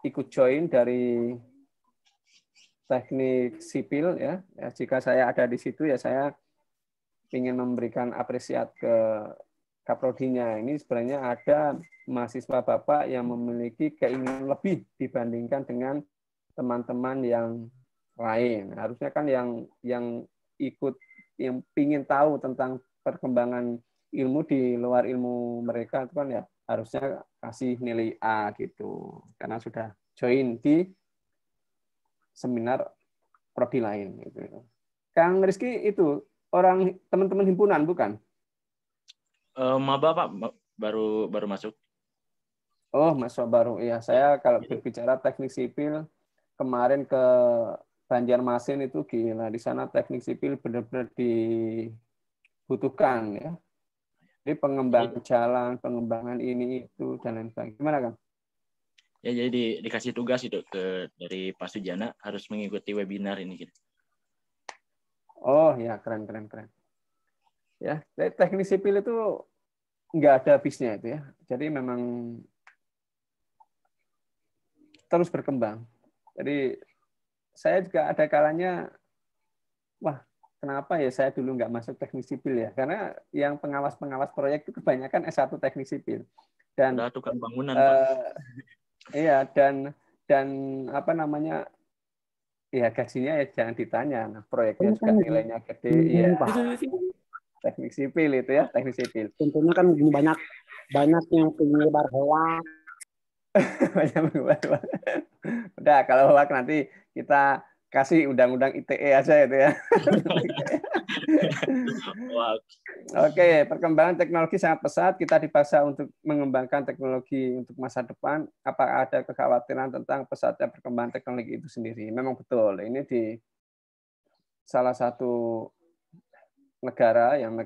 ikut join dari teknik sipil ya. Jika saya ada di situ ya saya ingin memberikan apresiat ke Kaprodinya. Ini sebenarnya ada mahasiswa Bapak yang memiliki keinginan lebih dibandingkan dengan teman-teman yang lain. Harusnya kan yang ikut, yang ingin tahu tentang perkembangan ilmu di luar ilmu mereka itu kan ya harusnya kasih nilai A gitu karena sudah join di seminar prodi lain gitu. Kang Rizky itu orang teman-teman himpunan bukan? Maba Pak, baru masuk. Oh, mahasiswa baru. Iya, saya kalau berbicara teknik sipil kemarin ke Banjarmasin itu gila, di sana teknik sipil benar-benar dibutuhkan ya. Jadi pengembangan jalan, pengembangan ini itu dan lain sebagainya. Gimana Kang? Ya jadi dikasih tugas itu dari Pak Sujana harus mengikuti webinar ini gitu. Oh ya, keren. Ya, teknik sipil itu nggak ada habisnya itu ya. Jadi memang terus berkembang. Jadi saya juga ada kalanya, wah kenapa ya saya dulu nggak masuk teknik sipil ya? Karena yang pengawas proyek itu kebanyakan S1 teknik sipil. Dan udah tukang bangunan Pak. Iya, dan apa namanya, ya gajinya ya jangan ditanya. Nah, proyeknya juga nilainya gede. Iya, teknik sipil itu ya, teknik sipil. Tentunya kan banyak yang penyebar hoax. Udah, kalau hoax nanti kita kasih undang-undang ITE aja itu ya. Oke, perkembangan teknologi sangat pesat. Kita dipaksa untuk mengembangkan teknologi untuk masa depan. Apakah ada kekhawatiran tentang pesatnya perkembangan teknologi itu sendiri? Memang betul. Ini di salah satu negara yang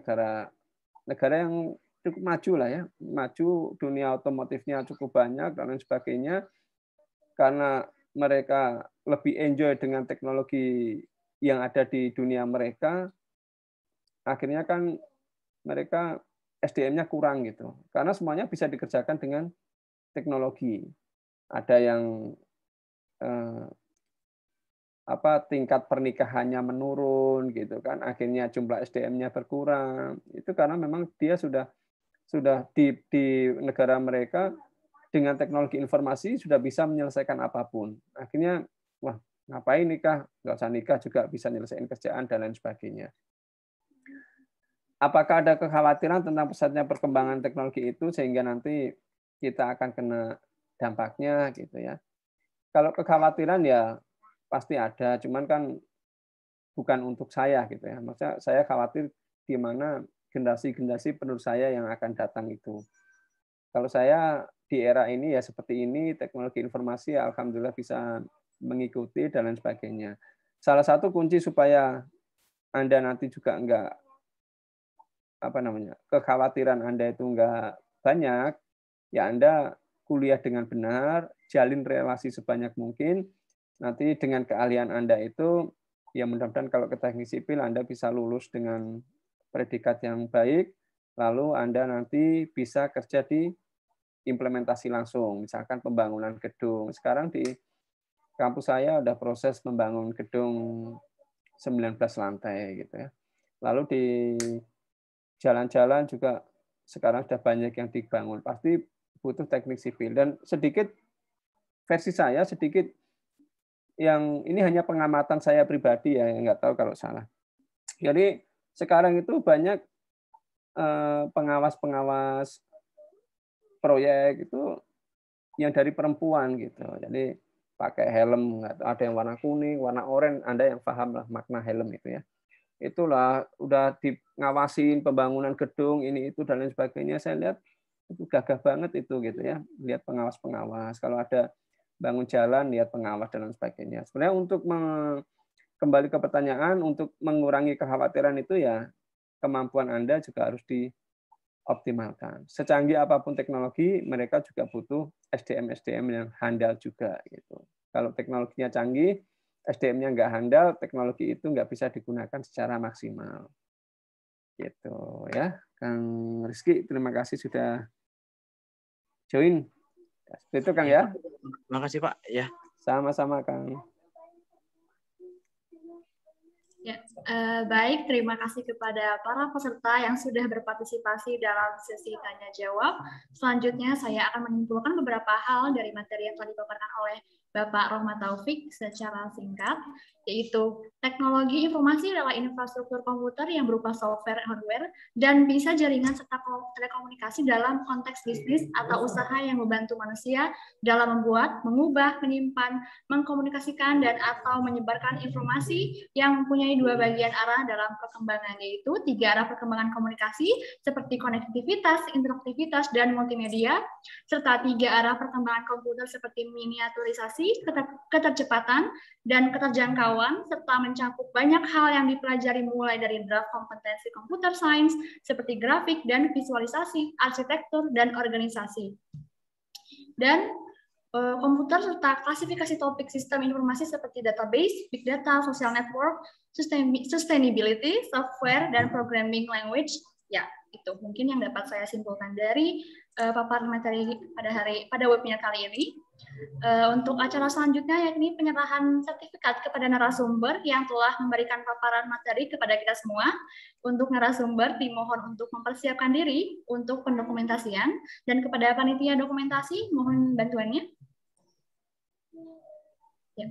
cukup maju lah ya, maju, dunia otomotifnya cukup banyak dan lain sebagainya. Karena mereka lebih enjoy dengan teknologi yang ada di dunia mereka, akhirnya kan mereka SDM-nya kurang gitu. Karena semuanya bisa dikerjakan dengan teknologi. Ada yang tingkat pernikahannya menurun gitu kan, akhirnya jumlah SDM-nya berkurang. Itu karena memang dia sudah di negara mereka dengan teknologi informasi sudah bisa menyelesaikan apapun. Akhirnya, wah ngapain nikah? Nggak usah nikah juga bisa menyelesaikan kerjaan dan lain sebagainya. Apakah ada kekhawatiran tentang pesatnya perkembangan teknologi itu sehingga nanti kita akan kena dampaknya gitu ya? Kalau kekhawatiran ya pasti ada, cuman kan bukan untuk saya gitu ya. Maksudnya saya khawatir di mana generasi penerus saya yang akan datang itu. Kalau saya di era ini ya seperti ini, teknologi informasi ya alhamdulillah bisa mengikuti dan lain sebagainya. Salah satu kunci supaya Anda nanti juga enggak kekhawatiran Anda itu enggak banyak, ya Anda kuliah dengan benar, jalin relasi sebanyak mungkin. Nanti dengan keahlian Anda itu, ya mudah-mudahan kalau ke teknik sipil Anda bisa lulus dengan predikat yang baik, lalu Anda nanti bisa kerja di implementasi langsung, misalkan pembangunan gedung. Sekarang di kampus saya ada proses membangun gedung 19 lantai gitu ya. Lalu di jalan-jalan juga sekarang sudah banyak yang dibangun. Pasti butuh teknik sipil. Dan sedikit versi saya, sedikit yang ini hanya pengamatan saya pribadi ya, yang nggak tahu kalau salah. Jadi sekarang itu banyak pengawas-pengawas proyek itu yang dari perempuan gitu. Jadi pakai helm, ada yang warna kuning, warna oranye, Anda yang paham lah makna helm itu ya. Itulah udah ngawasin pembangunan gedung ini itu dan lain sebagainya. Saya lihat itu gagah banget itu gitu ya. Lihat pengawas-pengawas. Kalau ada bangun jalan, lihat pengawas dan lain sebagainya. Sebenarnya untuk kembali ke pertanyaan, untuk mengurangi kekhawatiran itu ya kemampuan Anda juga harus optimalkan. Secanggih apapun teknologi, mereka juga butuh SDM yang handal juga gitu. Kalau teknologinya canggih, SDM-nya nggak handal, teknologi itu nggak bisa digunakan secara maksimal. Gitu ya, Kang Rizky, terima kasih sudah join. Seperti itu Kang ya. Terima kasih Pak. Ya. Sama-sama Kang. Ya, baik, terima kasih kepada para peserta yang sudah berpartisipasi dalam sesi tanya jawab. Selanjutnya saya akan menyimpulkan beberapa hal dari materi yang telah dipaparkan oleh Bapak Rohmat Taufik secara singkat, yaitu teknologi informasi adalah infrastruktur komputer yang berupa software, hardware, dan bisa jaringan serta telekomunikasi dalam konteks bisnis atau usaha yang membantu manusia dalam membuat, mengubah, menyimpan, mengkomunikasikan, dan atau menyebarkan informasi yang mempunyai dua bagian arah dalam perkembangan, yaitu 3 arah perkembangan komunikasi seperti konektivitas, interaktivitas, dan multimedia, serta 3 arah perkembangan komputer seperti miniaturisasi, ketercepatan, dan keterjangkauan, serta mencakup banyak hal yang dipelajari mulai dari draft kompetensi komputer sains seperti grafik dan visualisasi, arsitektur, dan organisasi. Dan komputer serta klasifikasi topik sistem informasi seperti database, big data, social network, sustainability, software, dan programming language. Ya, itu mungkin yang dapat saya simpulkan dari paparan materi pada webinar kali ini. Untuk acara selanjutnya yakni penyerahan sertifikat kepada narasumber yang telah memberikan paparan materi kepada kita semua. Untuk narasumber dimohon untuk mempersiapkan diri untuk pendokumentasian, dan kepada panitia dokumentasi mohon bantuannya. Ya.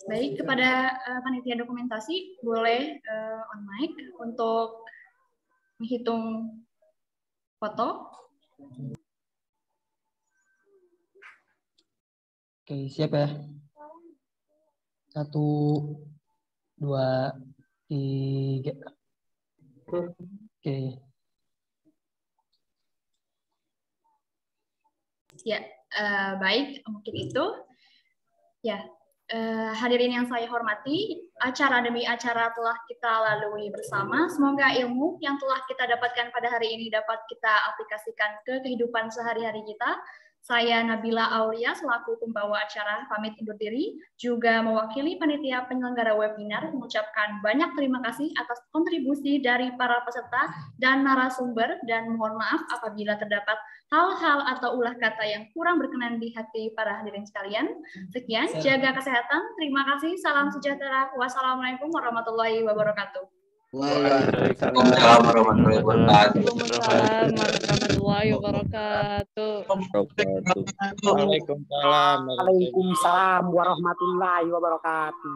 Baik, kepada panitia dokumentasi boleh on mic untuk menghitung foto. Oke, siap ya. 1, 2, 3. Oke. Ya, baik, mungkin itu. Ya. Hadirin yang saya hormati, acara demi acara telah kita lalui bersama. Semoga ilmu yang telah kita dapatkan pada hari ini dapat kita aplikasikan ke kehidupan sehari-hari kita. Saya Nabila Aulia selaku pembawa acara pamit undur diri, juga mewakili panitia penyelenggara webinar mengucapkan banyak terima kasih atas kontribusi dari para peserta dan narasumber, dan mohon maaf apabila terdapat hal-hal atau ulah kata yang kurang berkenan di hati para hadirin sekalian. Sekian, jaga kesehatan, terima kasih, salam sejahtera, wassalamualaikum warahmatullahi wabarakatuh. Waalaikumsalam warahmatullahi wabarakatuh. Waalaikumsalam warahmatullahi wabarakatuh. Waalaikumsalam warahmatullahi wabarakatuh.